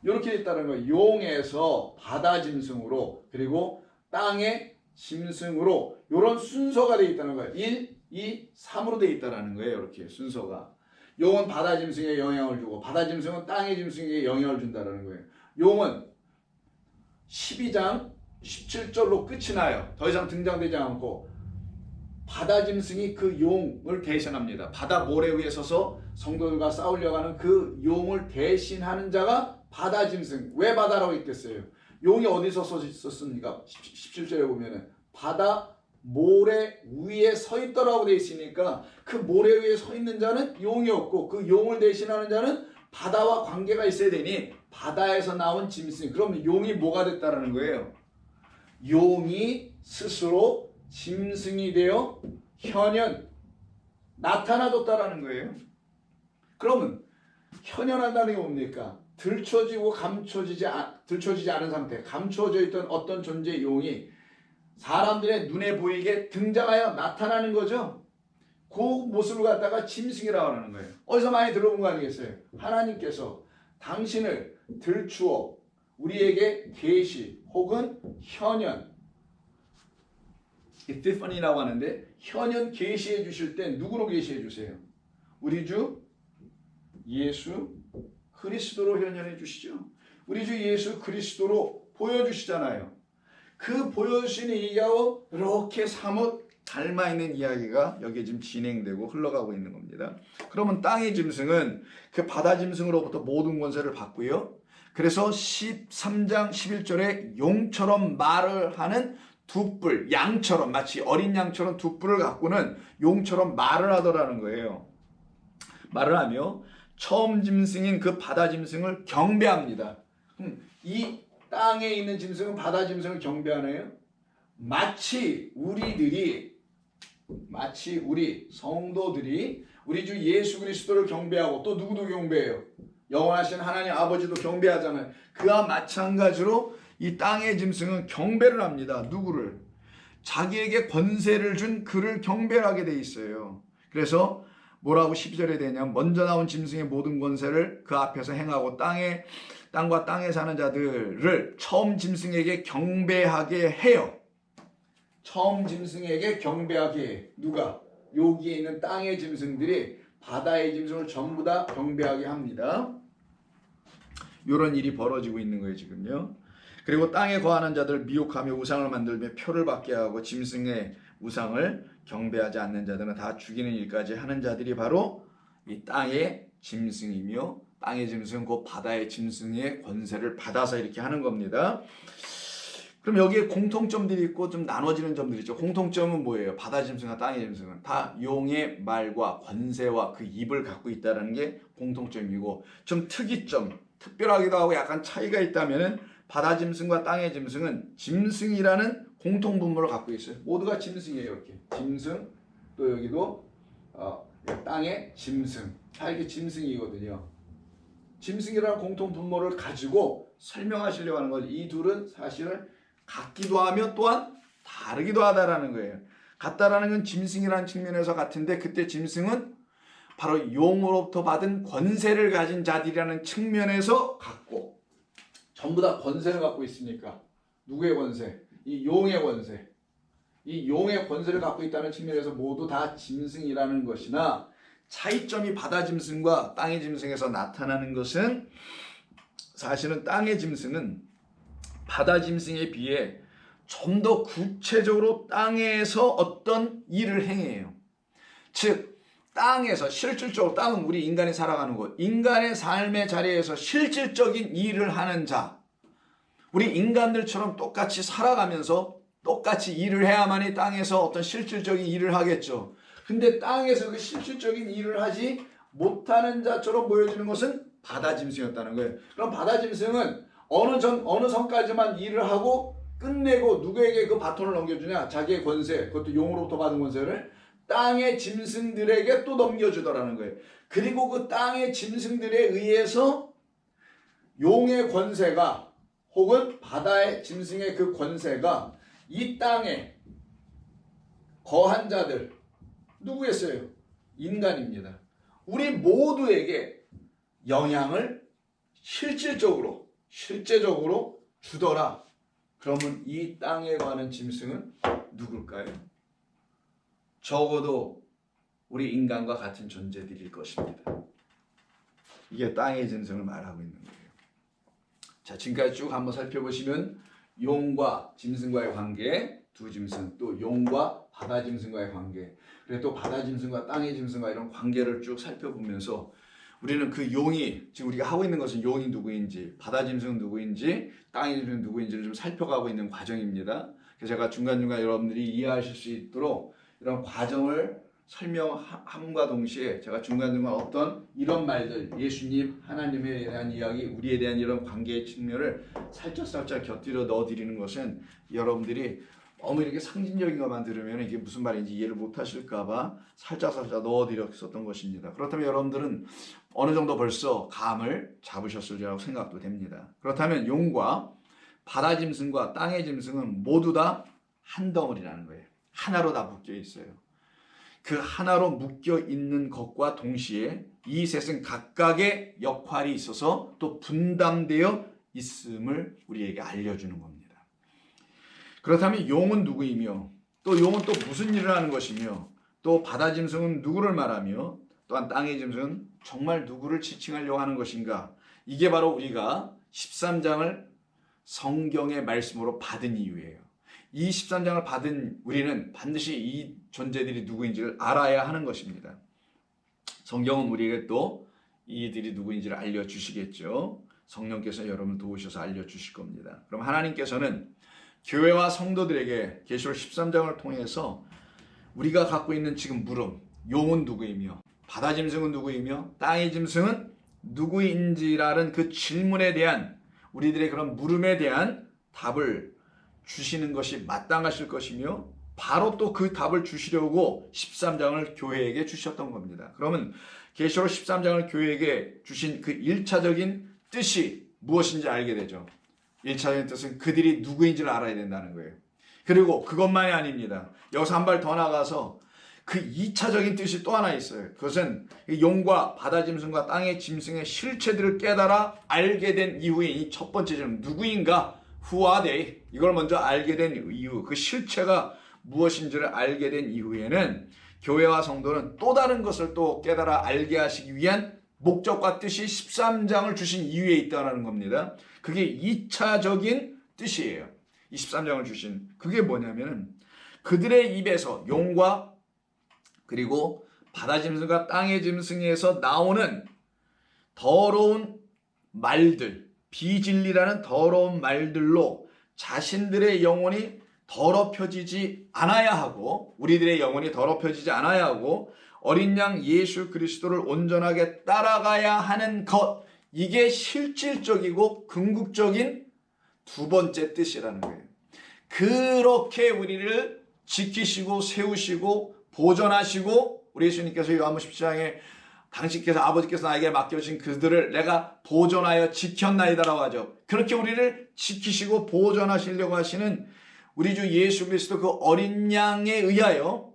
이렇게 있다는 거예요. 용에서 바다 짐승으로 그리고 땅의 짐승으로 이런 순서가 되어 있다는 거예요. 1, 2, 3으로 되어 있다는 거예요. 이렇게 순서가. 용은 바다 짐승에 영향을 주고 바다 짐승은 땅의 짐승에게 영향을 준다는 거예요. 용은 12장 17절로 끝이 나요. 더 이상 등장되지 않고 바다 짐승이 그 용을 대신합니다. 바다 모래 위에 서서 성도들과 싸우려고 하는 그 용을 대신하는 자가 바다 짐승. 왜 바다라고 했겠어요? 용이 어디서 서 있었습니까? 17절에 보면은 바다 모래 위에 서 있더라고 되어 있으니까 그 모래 위에 서 있는 자는 용이었고 그 용을 대신하는 자는 바다와 관계가 있어야 되니 바다에서 나온 짐승. 그럼 용이 뭐가 됐다라는 거예요? 용이 스스로 짐승이 되어 현현 나타나줬다라는 거예요. 그러면 현현한다는 게 뭡니까? 들춰지지 않은 상태, 감춰져 있던 어떤 존재의 용이 사람들의 눈에 보이게 등장하여 나타나는 거죠. 그 모습을 갖다가 짐승이라고 하는 거예요. 어디서 많이 들어본 거 아니겠어요? 하나님께서 당신을 들추어 우리에게 계시 혹은 현현 epiphany라고 하는데 현현 계시해 주실 때 누구로 계시해 주세요? 우리 주 예수 그리스도로 현현해 주시죠. 우리 주 예수 그리스도로 보여주시잖아요. 그 보여주시는 이야기하고 이렇게 사뭇 닮아있는 이야기가 여기에 지금 진행되고 흘러가고 있는 겁니다. 그러면 땅의 짐승은 그 바다 짐승으로부터 모든 권세를 받고요. 그래서 13장 11절에 용처럼 말을 하는 두 뿔, 양처럼 마치 어린 양처럼 두 뿔을 갖고는 용처럼 말을 하더라는 거예요. 말을 하며 처음 짐승인 그 바다 짐승을 경배합니다. 이 땅에 있는 짐승은 바다 짐승을 경배하네요. 마치 우리 성도들이 우리 주 예수 그리스도를 경배하고 또 누구도 경배해요? 영원하신 하나님 아버지도 경배하잖아요. 그와 마찬가지로 이 땅의 짐승은 경배를 합니다. 누구를? 자기에게 권세를 준 그를 경배하게 돼 있어요. 그래서 뭐라고 12절에 되냐면 먼저 나온 짐승의 모든 권세를 그 앞에서 행하고 땅과 땅에 사는 자들을 처음 짐승에게 경배하게 해요. 처음 짐승에게 경배하게 해. 누가? 여기에 있는 땅의 짐승들이 바다의 짐승을 전부 다 경배하게 합니다. 이런 일이 벌어지고 있는 거예요 지금요. 그리고 땅에 거하는 자들 미혹하며 우상을 만들며 표를 받게 하고 짐승의 우상을 경배하지 않는 자들은 다 죽이는 일까지 하는 자들이 바로 이 땅의 짐승이며 땅의 짐승은 곧 바다의 짐승의 권세를 받아서 이렇게 하는 겁니다. 그럼 여기에 공통점들이 있고 좀 나눠지는 점들이 있죠. 공통점은 뭐예요? 바다 짐승과 땅의 짐승은 다 용의 말과 권세와 그 입을 갖고 있다는 게 공통점이고 좀 특이점, 특별하기도 하고 약간 차이가 있다면은 바다 짐승과 땅의 짐승은 짐승이라는 공통 분모를 갖고 있어요. 모두가 짐승이에요. 이렇게 짐승 또 여기도 땅의 짐승 다 이렇게 짐승이거든요. 짐승이라는 공통 분모를 가지고 설명하시려고 하는 거죠. 이 둘은 사실은 같기도 하며 또한 다르기도 하다라는 거예요. 같다라는 건 짐승이라는 측면에서 같은데 그때 짐승은 바로 용으로부터 받은 권세를 가진 자들이라는 측면에서 같고 전부 다 권세를 갖고 있으니까 누구의 권세? 이 용의 권세. 이 용의 권세를 갖고 있다는 측면에서 모두 다 짐승이라는 것이나 차이점이 바다 짐승과 땅의 짐승에서 나타나는 것은 사실은 땅의 짐승은 바다 짐승에 비해 좀 더 구체적으로 땅에서 어떤 일을 행해요. 즉 땅에서 실질적으로 땅은 우리 인간이 살아가는 곳 인간의 삶의 자리에서 실질적인 일을 하는 자 우리 인간들처럼 똑같이 살아가면서 똑같이 일을 해야만이 땅에서 어떤 실질적인 일을 하겠죠. 근데 땅에서 그 실질적인 일을 하지 못하는 자처럼 보여지는 것은 바다 짐승이었다는 거예요. 그럼 바다 짐승은 어느 선까지만 일을 하고 끝내고 누구에게 그 바톤을 넘겨주냐? 자기의 권세, 그것도 용으로부터 받은 권세를 땅의 짐승들에게 또 넘겨주더라는 거예요. 그리고 그 땅의 짐승들에 의해서 용의 권세가 혹은 바다의 짐승의 그 권세가 이 땅에 거한 자들 누구겠어요? 인간입니다. 우리 모두에게 영향을 실질적으로 주더라. 그러면 이 땅에 관한 짐승은 누굴까요? 적어도 우리 인간과 같은 존재들일 것입니다. 이게 땅의 짐승을 말하고 있는 거예요. 자, 지금까지 쭉 한번 살펴보시면 용과 짐승과의 관계, 두 짐승, 또 용과 바다 짐승과의 관계, 그리고 또 바다 짐승과 땅의 짐승과 이런 관계를 쭉 살펴보면서 우리는 그 용이 지금 우리가 하고 있는 것은 용이 누구인지, 바다 짐승은 누구인지, 땅의 짐승은 누구인지를 좀 살펴가고 있는 과정입니다. 그래서 제가 중간중간 여러분들이 이해하실 수 있도록 이런 과정을 설명함과 동시에 제가 중간중간 어떤 이런 말들, 예수님, 하나님에 대한 이야기, 우리에 대한 이런 관계의 측면을 살짝 곁들여 넣어드리는 것은 여러분들이 너무 이렇게 상징적인 것만 들으면 이게 무슨 말인지 이해를 못 하실까봐 살짝 넣어드렸었던 것입니다. 그렇다면 여러분들은 어느 정도 벌써 감을 잡으셨으리라고 생각도 됩니다. 그렇다면 용과 바다 짐승과 땅의 짐승은 모두 다 한 덩어리라는 거예요. 하나로 다 묶여 있어요. 그 하나로 묶여 있는 것과 동시에 이 셋은 각각의 역할이 있어서 또 분담되어 있음을 우리에게 알려주는 겁니다. 그렇다면 용은 누구이며 또 용은 또 무슨 일을 하는 것이며 또 바다 짐승은 누구를 말하며 또한 땅의 짐승은 정말 누구를 지칭하려고 하는 것인가. 이게 바로 우리가 13장을 성경의 말씀으로 받은 이유예요. 이 13장을 받은 우리는 반드시 이 존재들이 누구인지를 알아야 하는 것입니다. 성경은 우리에게 또 이들이 누구인지를 알려주시겠죠. 성령께서 여러분을 도우셔서 알려주실 겁니다. 그럼 하나님께서는 교회와 성도들에게 계시록 13장을 통해서 우리가 갖고 있는 지금 물음, 용은 누구이며 바다 짐승은 누구이며 땅의 짐승은 누구인지라는 그 질문에 대한 우리들의 그런 물음에 대한 답을 주시는 것이 마땅하실 것이며 바로 또 그 답을 주시려고 13장을 교회에게 주셨던 겁니다. 그러면 계시록 13장을 교회에게 주신 그 1차적인 뜻이 무엇인지 알게 되죠. 1차적인 뜻은 그들이 누구인지를 알아야 된다는 거예요. 그리고 그것만이 아닙니다. 여기서 한 발 더 나가서 그 2차적인 뜻이 또 하나 있어요. 그것은 용과 바다 짐승과 땅의 짐승의 실체들을 깨달아 알게 된 이후에 이 첫 번째 질문, 누구인가? Who are they? 이걸 먼저 알게 된 이유, 그 실체가 무엇인지를 알게 된 이후에는 교회와 성도는 또 다른 것을 또 깨달아 알게 하시기 위한 목적과 뜻이 13장을 주신 이유에 있다는 겁니다. 그게 2차적인 뜻이에요. 이 13장을 주신 그게 뭐냐면은 그들의 입에서 용과 그리고 바다 짐승과 땅의 짐승에서 나오는 더러운 말들, 비진리라는 더러운 말들로 자신들의 영혼이 더럽혀지지 않아야 하고 우리들의 영혼이 더럽혀지지 않아야 하고 어린 양 예수 그리스도를 온전하게 따라가야 하는 것, 이게 실질적이고 궁극적인 두 번째 뜻이라는 거예요. 그렇게 우리를 지키시고 세우시고 보존하시고 우리 예수님께서 요한복음 17장에 당신께서 아버지께서 나에게 맡겨주신 그들을 내가 보존하여 지켰나이다라고 하죠. 그렇게 우리를 지키시고 보존하시려고 하시는 우리 주 예수 그리스도 그 어린 양에 의하여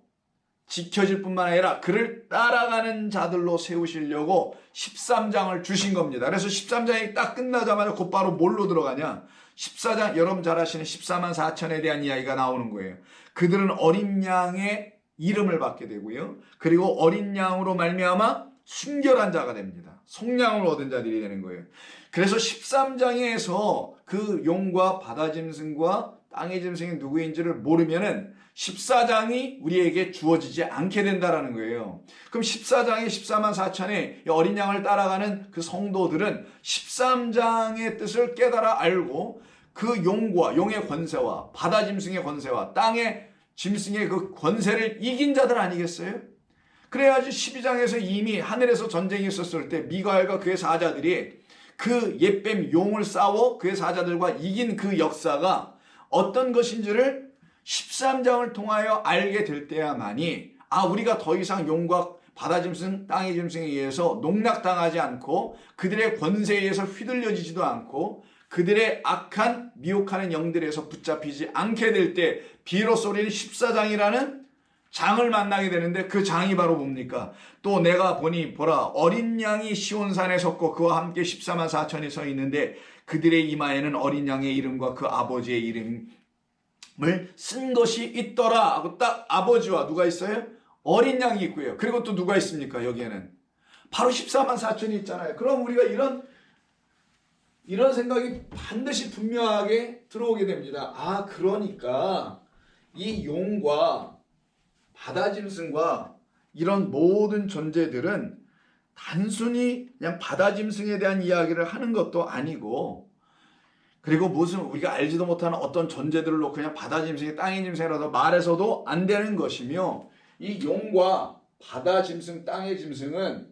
지켜질 뿐만 아니라 그를 따라가는 자들로 세우시려고 13장을 주신 겁니다. 그래서 13장이 딱 끝나자마자 곧바로 뭘로 들어가냐? 14장, 여러분 잘 아시는 14만 4천에 대한 이야기가 나오는 거예요. 그들은 어린 양의 이름을 받게 되고요. 그리고 어린 양으로 말미암아 순결한 자가 됩니다. 속량을 얻은 자들이 되는 거예요. 그래서 13장에서 그 용과 바다 짐승과 땅의 짐승이 누구인지를 모르면은 14장이 우리에게 주어지지 않게 된다라는 거예요. 그럼 14장의 14만 4천의 어린 양을 따라가는 그 성도들은 13장의 뜻을 깨달아 알고 그 용과 용의 권세와 바다 짐승의 권세와 땅의 짐승의 그 권세를 이긴 자들 아니겠어요? 그래야지 12장에서 이미 하늘에서 전쟁이 있었을 때 미가엘과 그의 사자들이 그 옛뱀 용을 싸워 그의 사자들과 이긴 그 역사가 어떤 것인지를 13장을 통하여 알게 될 때야만이 우리가 더 이상 용과 바다 짐승, 땅의 짐승에 의해서 농락당하지 않고 그들의 권세에 의해서 휘둘려지지도 않고 그들의 악한 미혹하는 영들에서 붙잡히지 않게 될 때 비로소 우리는 14장이라는 장을 만나게 되는데 그 장이 바로 뭡니까? 또 내가 보니 보라 어린 양이 시온산에 섰고 그와 함께 14만 4천이 서 있는데 그들의 이마에는 어린 양의 이름과 그 아버지의 이름을 쓴 것이 있더라 하고 딱 아버지와 누가 있어요? 어린 양이 있고요. 그리고 또 누가 있습니까? 여기에는 바로 14만 4천이 있잖아요. 그럼 우리가 이런 생각이 반드시 분명하게 들어오게 됩니다. 그러니까 이 용과 바다 짐승과 이런 모든 존재들은 단순히 그냥 바다 짐승에 대한 이야기를 하는 것도 아니고 그리고 무슨 우리가 알지도 못하는 어떤 존재들을 놓고 그냥 바다 짐승이 땅의 짐승이라도 말해서도 안 되는 것이며 이 용과 바다 짐승, 땅의 짐승은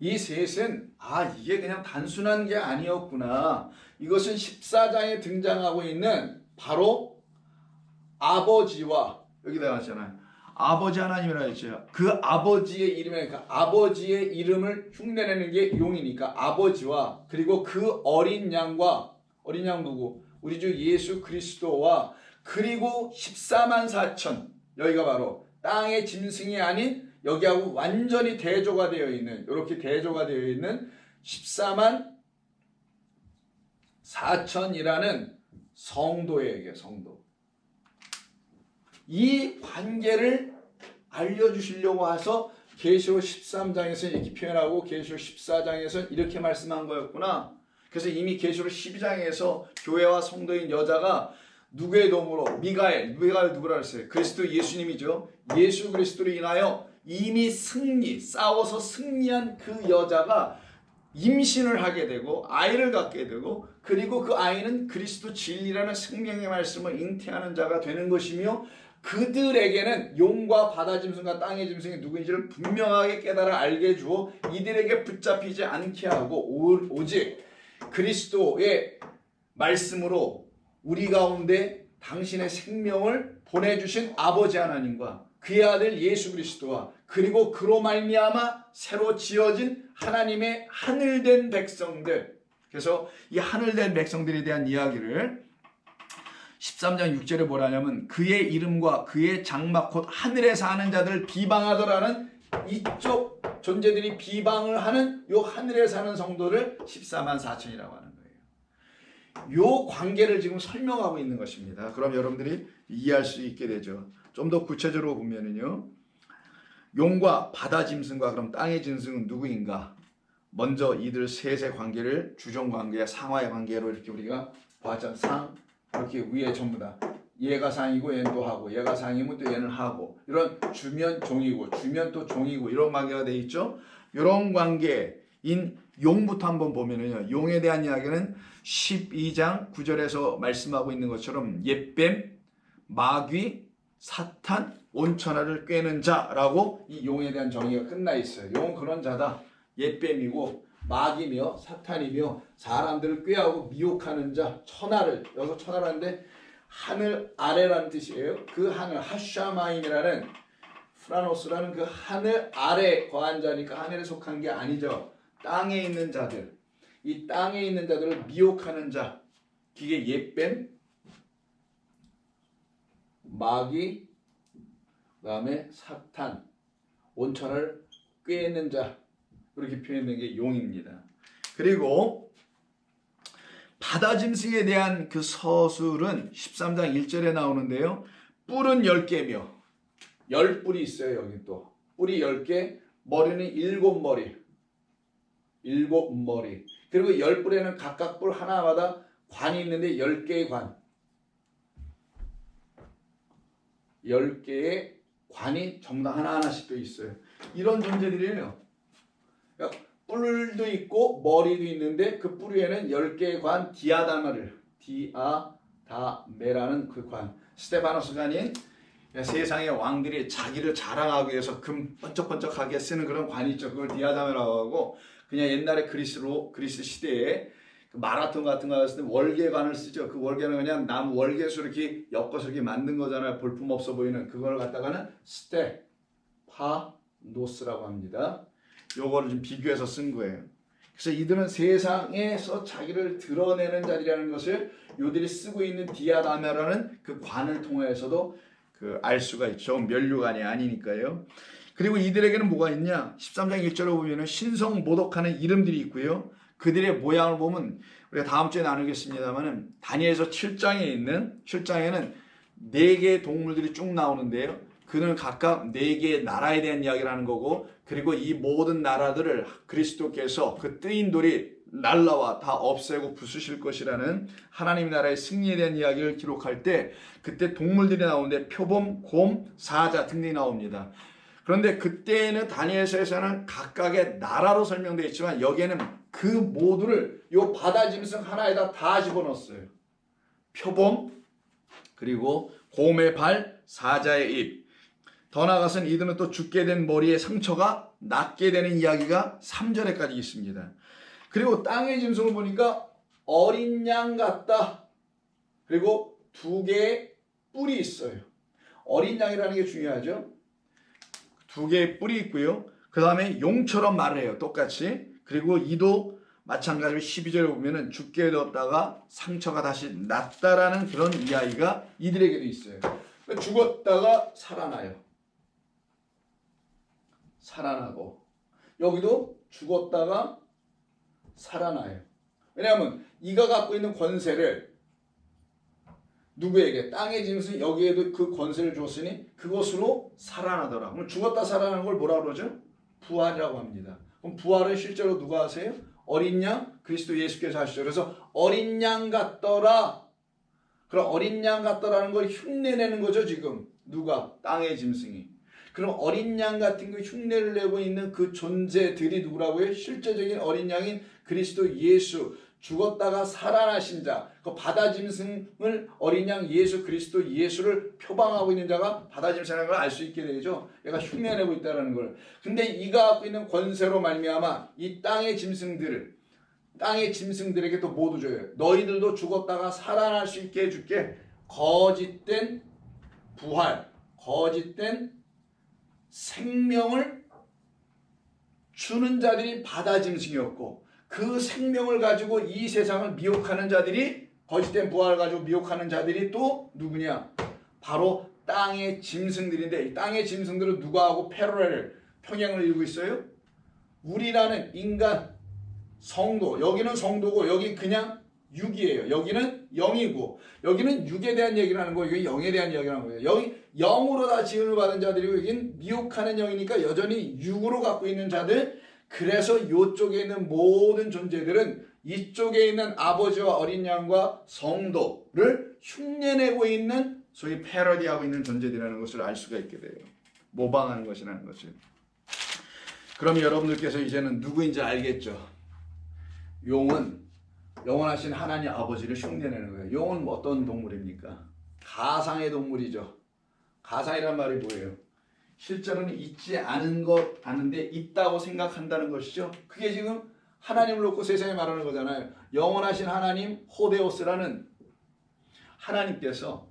이 셋은 이게 그냥 단순한 게 아니었구나. 이것은 14장에 등장하고 있는 바로 아버지와 여기다 하잖아요. 아버지 하나님이라 했죠. 그 아버지의 이름에 아버지의 이름을 흉내내는 게 용이니까 아버지와 그리고 그 어린 양과 어린 양 누구? 우리 주 예수 그리스도와 그리고 14만 4천 여기가 바로 땅의 짐승이 아닌 여기하고 완전히 대조가 되어 있는 이렇게 대조가 되어 있는 14만 사천이라는 성도에게 성도. 이 관계를 알려주시려고 해서 계시록 13장에서 이렇게 표현하고 계시록 14장에서 이렇게 말씀한 거였구나. 그래서 이미 계시록 12장에서 교회와 성도인 여자가 누구의 도움으로 미가엘 누구라 했어요? 그리스도 예수님이죠. 예수 그리스도로 인하여 이미 싸워서 승리한 그 여자가 임신을 하게 되고 아이를 갖게 되고 그리고 그 아이는 그리스도 진리라는 생명의 말씀을 잉태하는 자가 되는 것이며 그들에게는 용과 바다 짐승과 땅의 짐승이 누구인지를 분명하게 깨달아 알게 주어 이들에게 붙잡히지 않게 하고 오직 그리스도의 말씀으로 우리 가운데 당신의 생명을 보내주신 아버지 하나님과 그의 아들 예수 그리스도와 그리고 그로 말미암아 새로 지어진 하나님의 하늘된 백성들. 그래서 이 하늘된 백성들에 대한 이야기를 13장 6절에 뭐라냐면 그의 이름과 그의 장막 곧 하늘에 사는 자들을 비방하더라는 이쪽 존재들이 비방을 하는 요 하늘에 사는 성도를 14만 4천이라고 하는 거예요. 요 관계를 지금 설명하고 있는 것입니다. 그럼 여러분들이 이해할 수 있게 되죠. 좀 더 구체적으로 보면은요. 용과 바다 짐승과 그럼 땅의 짐승은 누구인가? 먼저 이들 셋의 관계를 주종 관계, 상하의 관계로 이렇게 우리가 봤잖아요. 상 이렇게 위에 전부 다 얘가 상이고 얘는 또 하고 얘가 상이면 또 얘는 하고 이런 주면 종이고 주면 또 종이고 이런 관계가 돼 있죠. 이런 관계인 용부터 한번 보면은요. 용에 대한 이야기는 12장 9절에서 말씀하고 있는 것처럼 옛뱀, 마귀, 사탄, 온천하를 꿰는 자라고 이 용에 대한 정의가 끝나 있어요. 용은 그런 자다. 옛뱀이고 마귀며 사탄이며 사람들을 꾀하고 미혹하는 자, 천하를 여기서 천하라는데 하늘 아래라는 뜻이에요. 그 하늘 하샤마임이라는 프라노스라는 그 하늘 아래 거한 자니까 하늘에 속한 게 아니죠. 땅에 있는 자들, 이 땅에 있는 자들을 미혹하는 자, 그게 옛뱀, 마귀, 그 다음에 사탄, 온천을 꿰는 자 이렇게 표현된 게 용입니다. 그리고 바다 짐승에 대한 그 서술은 13장 1절에 나오는데요. 뿔은 10개며 10뿔이 있어요. 여기 또 뿔이 10개, 머리는 7머리 7머리 그리고 10뿔에는 각각 뿔 하나마다 관이 있는데 10개의 관 10개의 관이 전부 다 하나하나씩 또 있어요. 이런 존재들이에요. 그러니까 뿔도 있고 머리도 있는데 그 뿔 위에는 10개의 관 디아다마를 디아다메라는 그 관 스테파노스가 아닌 세상의 왕들이 자기를 자랑하기 위해서 금 번쩍번쩍하게 쓰는 그런 관이 있죠. 그걸 디아다메라고 하고 그냥 옛날에 그리스 시대에 마라톤 같은 거 했을 때 월계관을 쓰죠. 그 월계는 그냥 나무 월계수 이렇게 엮어서 이렇게 만든 거잖아요. 볼품 없어 보이는 그걸 갖다가는 스테파노스라고 합니다. 요거를 좀 비교해서 쓴 거예요. 그래서 이들은 세상에서 자기를 드러내는 자리라는 것을 요들이 쓰고 있는 디아다메라는 그 관을 통해서도 알 수가 있죠. 면류관이 아니니까요. 그리고 이들에게는 뭐가 있냐? 13장 1절에 보면은 신성 모독하는 이름들이 있고요. 그들의 모양을 보면 우리가 다음 주에 나누겠습니다만은 다니엘서 7장에는 4개의 동물들이 쭉 나오는데요. 그는 각각 4개의 나라에 대한 이야기를 하는 거고 그리고 이 모든 나라들을 그리스도께서 그 뜨인 돌이 날라와 다 없애고 부수실 것이라는 하나님 나라의 승리에 대한 이야기를 기록할 때 그때 동물들이 나오는데 표범, 곰, 사자 등등이 나옵니다. 그런데 그때는 다니엘서에서는 각각의 나라로 설명되어 있지만 여기에는 그 모두를 요 바다 짐승 하나에다 다 집어넣었어요. 표범, 그리고 곰의 발, 사자의 입. 더 나아가서는 이들은 또 죽게 된 머리에 상처가 낫게 되는 이야기가 3절에까지 있습니다. 그리고 땅의 짐승을 보니까 어린 양 같다. 그리고 2개의 뿔이 있어요. 어린 양이라는 게 중요하죠. 2개의 뿔이 있고요. 그 다음에 용처럼 말을 해요. 똑같이. 그리고 이도 마찬가지로 12절에 보면은 죽게 되었다가 상처가 다시 낫다라는 그런 이야기가 이들에게도 있어요. 죽었다가 살아나요. 살아나고 여기도 죽었다가 살아나요. 왜냐하면 이가 갖고 있는 권세를 누구에게? 땅의 짐승 여기에도 그 권세를 줬으니 그것으로 살아나더라. 그럼 죽었다 살아나는 걸 뭐라 그러죠? 부활이라고 합니다. 그럼 부활은 실제로 누가 하세요? 어린 양 그리스도 예수께서 하시죠. 그래서 어린 양 같더라. 그럼 어린 양 같더라는 걸 흉내내는 거죠 지금. 누가? 땅의 짐승이. 그럼 어린 양 같은 그 흉내를 내고 있는 그 존재들이 누구라고요? 실제적인 어린 양인 그리스도 예수. 죽었다가 살아나신 자, 그 바다 짐승을 어린 양 예수 그리스도 예수를 표방하고 있는 자가 바다 짐승이라는 걸 알 수 있게 되죠. 얘가 흉내내고 있다는 걸. 근데 이가 갖고 있는 권세로 말미암아 이 땅의 짐승들에게 또 모두 줘요. 너희들도 죽었다가 살아날 수 있게 해줄게. 거짓된 부활, 거짓된 생명을 주는 자들이 바다 짐승이었고, 그 생명을 가지고 이 세상을 미혹하는 자들이, 거짓된 부활을 가지고 미혹하는 자들이 또 누구냐? 바로 땅의 짐승들인데, 이 땅의 짐승들은 누구하고 패러렐 평행을 이루고 있어요? 우리라는 인간 성도, 여기는 성도고 여기 그냥 육이에요. 여기는 영이고, 여기는 육에 대한 얘기를 하는 거고, 여기 영에 대한 얘기를 하는 거예요. 여기 영으로 다 지음을 받은 자들이고, 여긴 미혹하는 영이니까 여전히 육으로 갖고 있는 자들. 그래서 이쪽에 있는 모든 존재들은 이쪽에 있는 아버지와 어린 양과 성도를 흉내내고 있는, 소위 패러디하고 있는 존재들이라는 것을 알 수가 있게 돼요. 모방하는 것이라는 것을. 그럼 여러분들께서 이제는 누구인지 알겠죠? 용은 영원하신 하나님 아버지를 흉내내는 거예요. 용은 어떤 동물입니까? 가상의 동물이죠. 가상이란 말이 뭐예요? 실제로는 있지 않은 것 아는데 있다고 생각한다는 것이죠. 그게 지금 하나님을 놓고 세상에 말하는 거잖아요. 영원하신 하나님 호데오스라는 하나님께서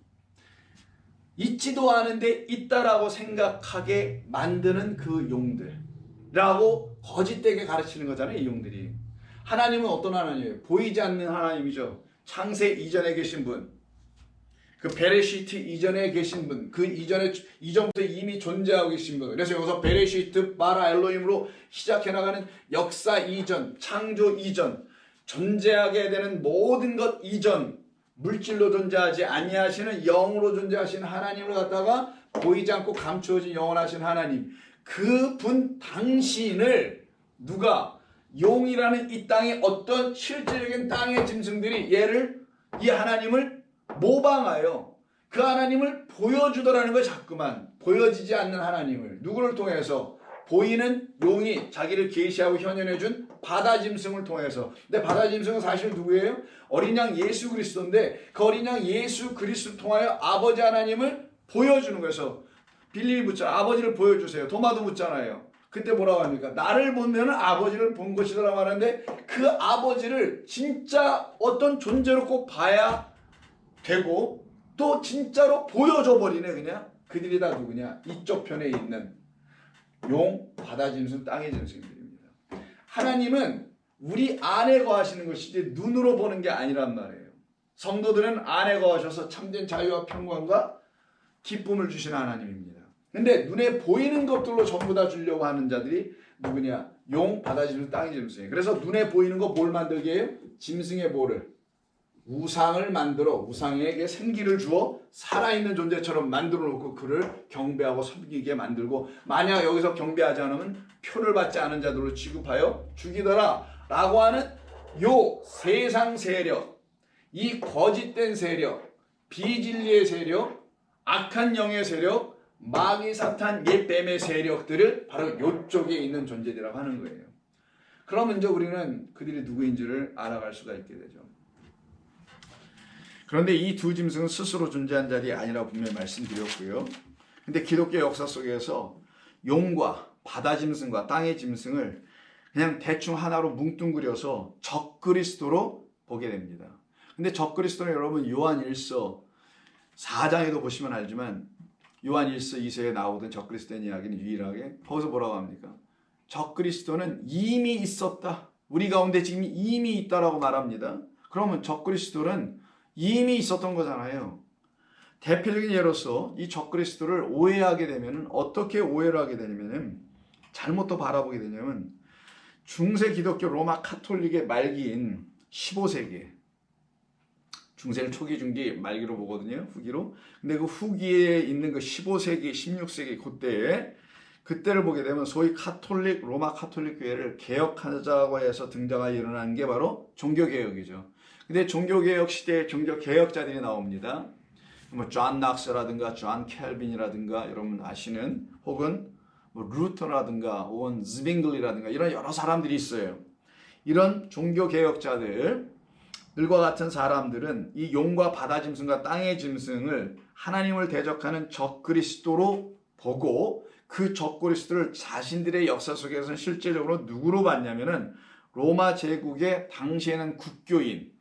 있지도 않은데 있다라고 생각하게 만드는 그 용들라고 거짓되게 가르치는 거잖아요. 이 용들이. 하나님은 어떤 하나님이에요? 보이지 않는 하나님이죠. 창세 이전에 계신 분, 그 베레시트 이전에 계신 분, 그 이전부터 이미 존재하고 계신 분. 그래서 여기서 베레시트 바라 엘로힘으로 시작해 나가는 역사 이전, 창조 이전, 존재하게 되는 모든 것 이전, 물질로 존재하지 아니하시는 영으로 존재하시는 하나님을 갖다가 보이지 않고 감추어진 영원하신 하나님, 그분 당신을 누가? 용이라는 이 땅의 어떤 실제적인 땅의 짐승들이 이 하나님을 모방하여 그 하나님을 보여주더라는 거예요. 자꾸만 보여지지 않는 하나님을 누구를 통해서? 보이는 용이 자기를 계시하고 현현해준 바다 짐승을 통해서. 근데 바다 짐승은 사실 누구예요? 어린 양 예수 그리스도인데, 그 어린 양 예수 그리스도 통하여 아버지 하나님을 보여주는 거에서 빌립이 묻잖아요. 아버지를 보여주세요. 도마도 묻잖아요. 그때 뭐라고 합니까? 나를 보면 아버지를 본 것이라고 하는데, 그 아버지를 진짜 어떤 존재로 꼭 봐야 되고 또 진짜로 보여줘 버리네. 그냥 그들이 다 누구냐? 이쪽 편에 있는 용, 바다 짐승, 땅의 짐승들입니다. 하나님은 우리 안에 거하시는 것이지 눈으로 보는 게 아니란 말이에요. 성도들은 안에 거하셔서 참된 자유와 평강과 기쁨을 주시는 하나님입니다. 근데 눈에 보이는 것들로 전부 다 주려고 하는 자들이 누구냐? 용, 바다 짐승, 땅의 짐승이에요. 그래서 눈에 보이는 거 뭘 만들게 해요? 짐승의 뭐를? 우상을 만들어, 우상에게 생기를 주어 살아있는 존재처럼 만들어 놓고 그를 경배하고 섬기게 만들고, 만약 여기서 경배하지 않으면 표를 받지 않은 자들로 취급하여 죽이더라 라고 하는 요 세상 세력, 이 거짓된 세력, 비진리의 세력, 악한 영의 세력, 마귀 사탄 옛뱀의 세력들을 바로 요쪽에 있는 존재들이라고 하는 거예요. 그러면 이제 우리는 그들이 누구인지를 알아갈 수가 있게 되죠. 그런데 이 두 짐승은 스스로 존재한 자들이 아니라고 분명히 말씀드렸고요. 근데 기독교 역사 속에서 용과 바다 짐승과 땅의 짐승을 그냥 대충 하나로 뭉뚱그려서 적그리스도로 보게 됩니다. 근데 적그리스도는 여러분 요한 1서 4장에도 보시면 알지만, 요한 1서 2서에 나오던 적그리스도의 이야기는 유일하게 거기서 뭐라고 합니까? 적그리스도는 이미 있었다. 우리 가운데 지금 이미 있다라고 말합니다. 그러면 적그리스도는 이미 있었던 거잖아요. 대표적인 예로서 이 적그리스도를 오해하게 되면, 어떻게 오해를 하게 되냐면, 잘못 또 바라보게 되냐면, 중세 기독교 로마 카톨릭의 말기인 15세기에 중세는 초기, 중기, 말기로 보거든요. 후기로. 근데 그 후기에 있는 그 15세기, 16세기 그때를 보게 되면 소위 로마 카톨릭 교회를 개혁하자고 해서 등장하여 일어난 게 바로 종교개혁이죠. 근데 종교개혁 시대에 종교개혁자들이 나옵니다. 뭐 존 낙스라든가 존 켈빈이라든가 여러분 아시는, 혹은 뭐 루터라든가 혹은 즈빙글리라든가 이런 여러 사람들이 있어요. 이런 종교개혁자들과 같은 사람들은 이 용과 바다 짐승과 땅의 짐승을 하나님을 대적하는 적그리스도로 보고, 그 적그리스도를 자신들의 역사 속에서는 실제적으로 누구로 봤냐면은 로마 제국의 당시에는 국교인,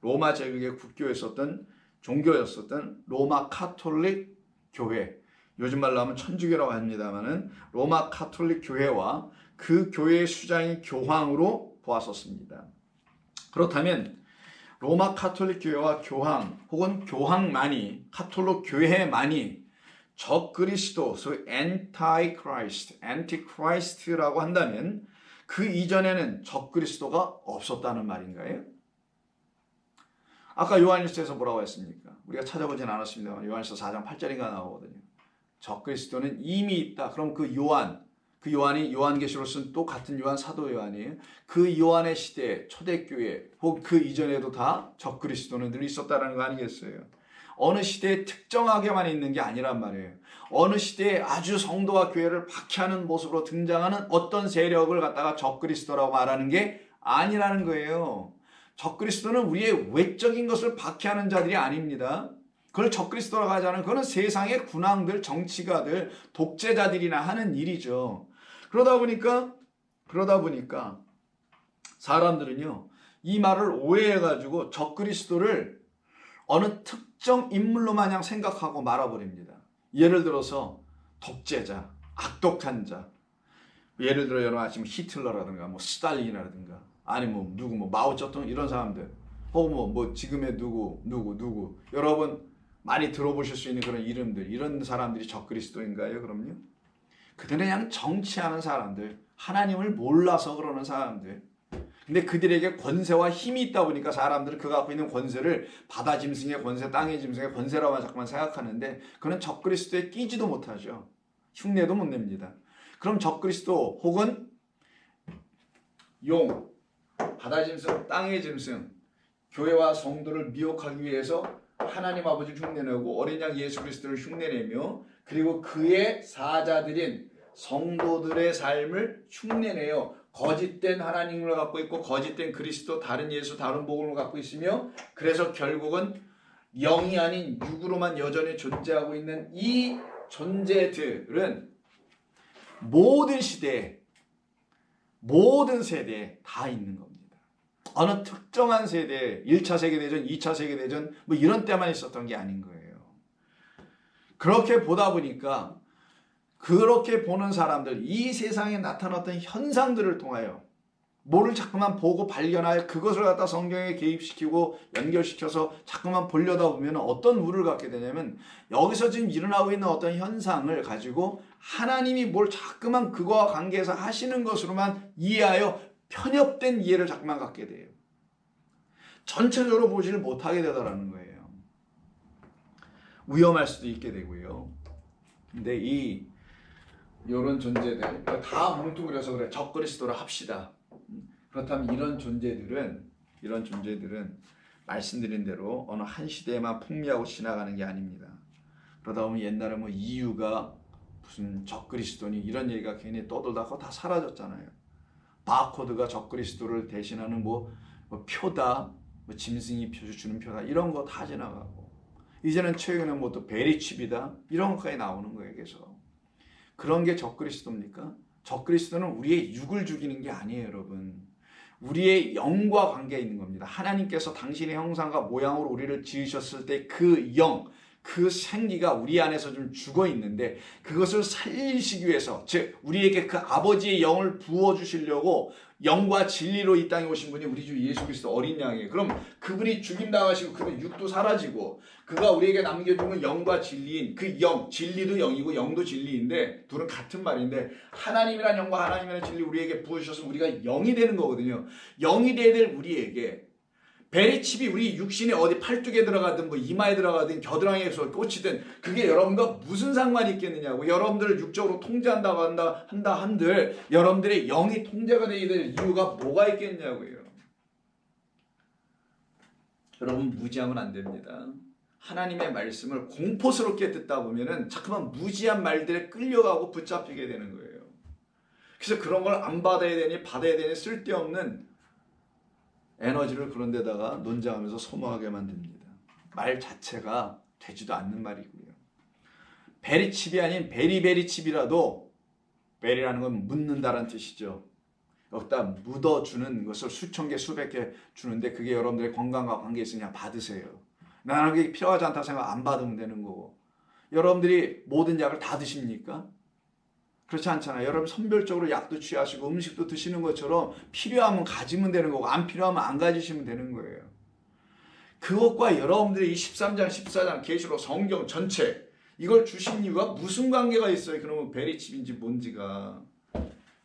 로마 제국의 국교였었던 종교였었던 로마 카톨릭 교회, 요즘 말로 하면 천주교라고 합니다만은 로마 카톨릭 교회와 그 교회의 수장인 교황으로 보았었습니다. 그렇다면 로마 카톨릭 교회와 교황 혹은 교황만이, 카톨릭 교회만이 적그리스도, 소위 안티크라이스트라고 한다면 그 이전에는 적그리스도가 없었다는 말인가요? 아까 요한일서에서 뭐라고 했습니까? 우리가 찾아보진 않았습니다만 요한일서 4장 8절인가 나오거든요. 적그리스도는 이미 있다. 그럼 그 요한이 요한계시로 쓴 또 같은 요한, 사도 요한이에요. 그 요한의 시대 초대교회 혹은 그 이전에도 다 적그리스도는 늘 있었다는 거 아니겠어요? 어느 시대에 특정하게만 있는 게 아니란 말이에요. 어느 시대에 아주 성도와 교회를 박해하는 모습으로 등장하는 어떤 세력을 갖다가 적그리스도라고 말하는 게 아니라는 거예요. 적그리스도는 우리의 외적인 것을 박해하는 자들이 아닙니다. 그걸 적그리스도라고 하지 않으면 그거는 세상의 군왕들, 정치가들, 독재자들이나 하는 일이죠. 그러다 보니까 사람들은요, 이 말을 오해해가지고 적그리스도를 어느 특정 인물로 마냥 생각하고 말아버립니다. 예를 들어서 독재자, 악독한 자, 예를 들어 여러분 아시면 히틀러라든가 뭐 스탈린이라든가 아니면 누구 뭐 마오쩌둥 이런 사람들, 혹은 뭐 지금의 누구 여러분 많이 들어보실 수 있는 그런 이름들, 이런 사람들이 적그리스도인가요? 그럼요. 그들은 그냥 정치하는 사람들, 하나님을 몰라서 그러는 사람들. 근데 그들에게 권세와 힘이 있다 보니까 사람들은 그가 갖고 있는 권세를 바다 짐승의 권세, 땅의 짐승의 권세라고 자꾸만 생각하는데, 그는 적그리스도에 끼지도 못하죠. 흉내도 못 냅니다. 그럼 적그리스도 혹은 용, 바다 짐승, 땅의 짐승, 교회와 성도를 미혹하기 위해서 하나님 아버지를 흉내내고 어린 양 예수 그리스도를 흉내내며, 그리고 그의 사자들인 성도들의 삶을 흉내내요. 거짓된 하나님을 갖고 있고 거짓된 그리스도, 다른 예수, 다른 복음을 갖고 있으며, 그래서 결국은 영이 아닌 육으로만 여전히 존재하고 있는 이 존재들은 모든 시대에, 모든 세대에 다 있는 겁니다. 어느 특정한 세대에 1차 세계대전, 2차 세계대전 뭐 이런 때만 있었던 게 아닌 거예요. 그렇게 보다 보니까, 그렇게 보는 사람들, 이 세상에 나타났던 현상들을 통하여 뭐를 자꾸만 보고 발견하여 그것을 갖다 성경에 개입시키고 연결시켜서 자꾸만 보려다 보면 어떤 우를 갖게 되냐면, 여기서 지금 일어나고 있는 어떤 현상을 가지고 하나님이 뭘 자꾸만 그거와 관계해서 하시는 것으로만 이해하여 편협된 이해를 자꾸만 갖게 돼요. 전체적으로 보지를 못하게 되더라는 거예요. 위험할 수도 있게 되고요. 근데 이런 존재들 다 뭉뚱그려서 그래, 적그리스도를 합시다. 그렇다면 이런 존재들은 말씀드린 대로 어느 한 시대에만 풍미하고 지나가는 게 아닙니다. 그러다 보면 옛날에 뭐 이유가 무슨 적그리스도니 이런 얘기가 괜히 떠돌다 그거 다 사라졌잖아요. 바코드가 적그리스도를 대신하는 뭐 표다, 뭐 짐승이 주는 표다, 이런 거 다 지나가고, 이제는 최근에 뭐 또 베리칩이다, 이런 것까지 나오는 거예요. 계속 그런 게 적그리스도입니까? 적그리스도는 우리의 육을 죽이는 게 아니에요, 여러분. 우리의 영과 관계 있는 겁니다. 하나님께서 당신의 형상과 모양으로 우리를 지으셨을 때 그 영, 그 생기가 우리 안에서 좀 죽어 있는데, 그것을 살리시기 위해서, 즉 우리에게 그 아버지의 영을 부어주시려고 영과 진리로 이 땅에 오신 분이 우리 주 예수 그리스도 어린 양이에요. 그럼 그분이 죽임당하시고 그분 육도 사라지고 그가 우리에게 남겨주는 영과 진리인 그 영, 진리도 영이고 영도 진리인데 둘은 같은 말인데, 하나님이란 영과 하나님이란 진리 우리에게 부어주셔서 우리가 영이 되는 거거든요. 영이 되야 될 우리에게 베리칩이 우리 육신에 어디 팔뚝에 들어가든 뭐 이마에 들어가든 겨드랑이에서 꽂히든 그게 여러분과 무슨 상관이 있겠느냐고. 여러분들을 육적으로 통제한다고 한다 한들 여러분들의 영이 통제가 되게 될 이유가 뭐가 있겠냐고요. 여러분 무지하면 안 됩니다. 하나님의 말씀을 공포스럽게 듣다 보면은 자꾸만 무지한 말들에 끌려가고 붙잡히게 되는 거예요. 그래서 그런 걸 안 받아야 되니 받아야 되니 쓸데없는 에너지를 그런 데다가 논쟁하면서 소모하게 만듭니다. 말 자체가 되지도 않는 말이고요. 베리칩이 아닌 베리베리칩이라도 베리라는 건 묻는다라는 뜻이죠. 여기다 묻어주는 것을 수천 개 수백 개 주는데 그게 여러분들의 건강과 관계 있으니 그냥 받으세요. 나는 그게 필요하지 않다 생각 안 받으면 되는 거고. 여러분들이 모든 약을 다 드십니까? 그렇지 않잖아요. 여러분 선별적으로 약도 취하시고 음식도 드시는 것처럼 필요하면 가지면 되는 거고 안 필요하면 안 가지시면 되는 거예요. 그것과 여러분들이 이 13장 14장 계시록 성경 전체 이걸 주신 이유가 무슨 관계가 있어요? 그러면 베리칩인지 뭔지가.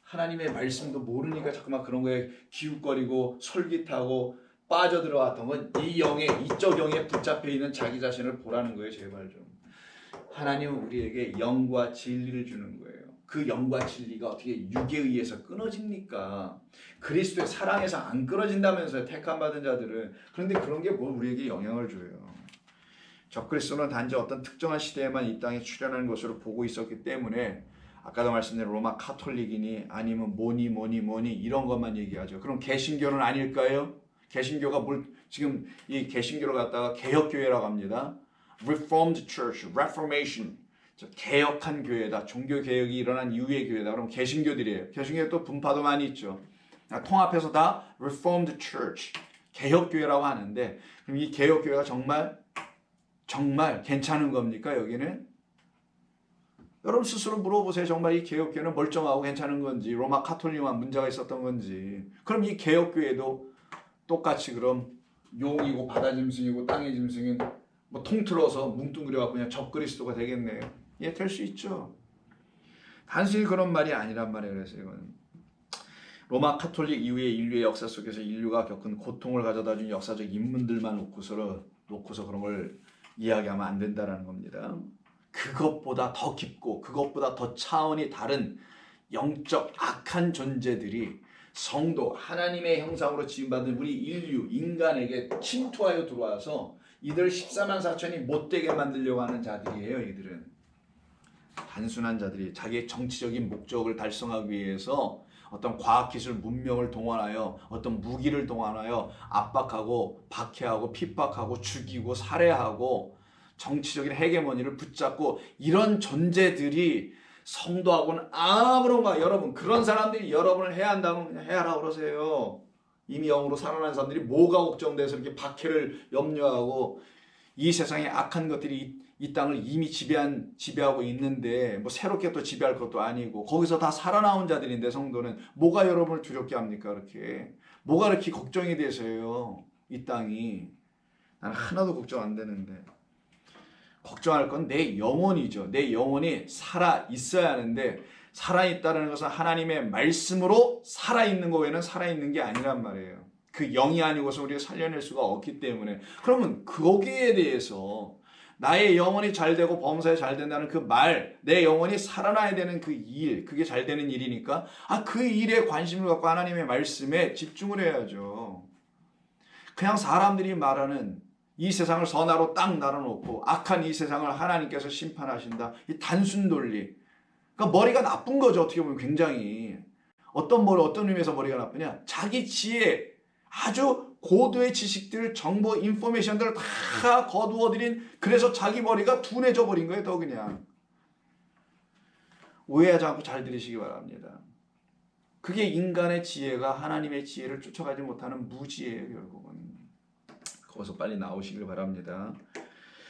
하나님의 말씀도 모르니까 자꾸만 그런 거에 기웃거리고 솔깃하고 빠져들어왔던 건 이 영에 이쪽 영에 붙잡혀 있는 자기 자신을 보라는 거예요. 제발 좀. 하나님은 우리에게 영과 진리를 주는 거예요. 그 영과 진리가 어떻게 육에 의해서 끊어집니까? 그리스도의 사랑에서 안 끊어진다면서요. 택함받은 자들은. 그런데 그런 게 뭘 우리에게 영향을 줘요. 적그리스도는 단지 어떤 특정한 시대에만 이 땅에 출현하는 것으로 보고 있었기 때문에 아까도 말씀드린 로마 카톨릭이니 아니면 뭐니 이런 것만 얘기하죠. 그럼 개신교는 아닐까요? 개신교가 지금 이 개신교를 갖다가 개혁교회라고 합니다. Reformed Church, Reformation. 개혁한 교회다. 종교개혁이 일어난 이후의 교회다. 그럼 개신교들이에요. 개신교에 또 분파도 많이 있죠. 통합해서 다 Reformed Church, 개혁교회라고 하는데 그럼 이 개혁교회가 정말 괜찮은 겁니까? 여기는? 여러분 스스로 물어보세요. 정말 이 개혁교회는 멀쩡하고 괜찮은 건지 로마 카톨릭만 문제가 있었던 건지. 그럼 이 개혁교회도 똑같이 그럼 용이고 바다 짐승이고 땅의 짐승인 뭐 통틀어서 뭉뚱그려갖고 그냥 적그리스도가 되겠네요. 예, 될 수 있죠. 단순히 그런 말이 아니란 말이에요. 그래서 이건 로마 카톨릭 이후의 인류의 역사 속에서 인류가 겪은 고통을 가져다 준 역사적 인물들만 놓고서 그런 걸 이야기하면 안 된다라는 겁니다. 그것보다 더 깊고 그것보다 더 차원이 다른 영적 악한 존재들이 성도 하나님의 형상으로 지음받은 우리 인류 인간에게 침투하여 들어와서 이들 14만 4천이 못되게 만들려고 하는 자들이에요. 이들은 단순한 자들이 자기의 정치적인 목적을 달성하기 위해서 어떤 과학기술 문명을 동원하여 어떤 무기를 동원하여 압박하고 박해하고 핍박하고 죽이고 살해하고 정치적인 헤게모니를 붙잡고 이런 존재들이 성도하고는 아무런 거. 여러분 그런 사람들이 여러분을 해야 한다면 그냥 해라 그러세요. 이미 영으로 살아난 사람들이 뭐가 걱정돼서 이렇게 박해를 염려하고 이 세상에 악한 것들이 이 땅을 이미 지배하고 있는데 뭐 새롭게 또 지배할 것도 아니고 거기서 다 살아나온 자들인데 성도는 뭐가 여러분을 두렵게 합니까? 그렇게 뭐가 그렇게 걱정이 되세요? 이 땅이 나는 하나도 걱정 안 되는데. 걱정할 건 내 영혼이죠. 내 영혼이 살아 있어야 하는데 살아 있다는 것은 하나님의 말씀으로 살아 있는 거 외에는 살아 있는 게 아니란 말이에요. 그 영이 아니고서 우리가 살려낼 수가 없기 때문에 그러면 거기에 대해서 나의 영혼이 잘 되고 범사에 잘 된다는 그 말, 내 영혼이 살아나야 되는 그 일, 그게 잘 되는 일이니까 그 일에 관심을 갖고 하나님의 말씀에 집중을 해야죠. 그냥 사람들이 말하는 이 세상을 선하로 딱 나눠놓고 악한 이 세상을 하나님께서 심판하신다. 이 단순 논리. 그러니까 머리가 나쁜 거죠. 어떻게 보면 굉장히. 어떤 의미에서 머리가 나쁘냐. 자기 지혜, 아주 고도의 지식들, 정보, 인포메이션들을 다 거두어들인 그래서 자기 머리가 둔해져 버린 거예요. 더 그냥. 오해하지 않고 잘 들으시기 바랍니다. 그게 인간의 지혜가 하나님의 지혜를 쫓아가지 못하는 무지예요. 결국은. 거기서 빨리 나오시길 바랍니다.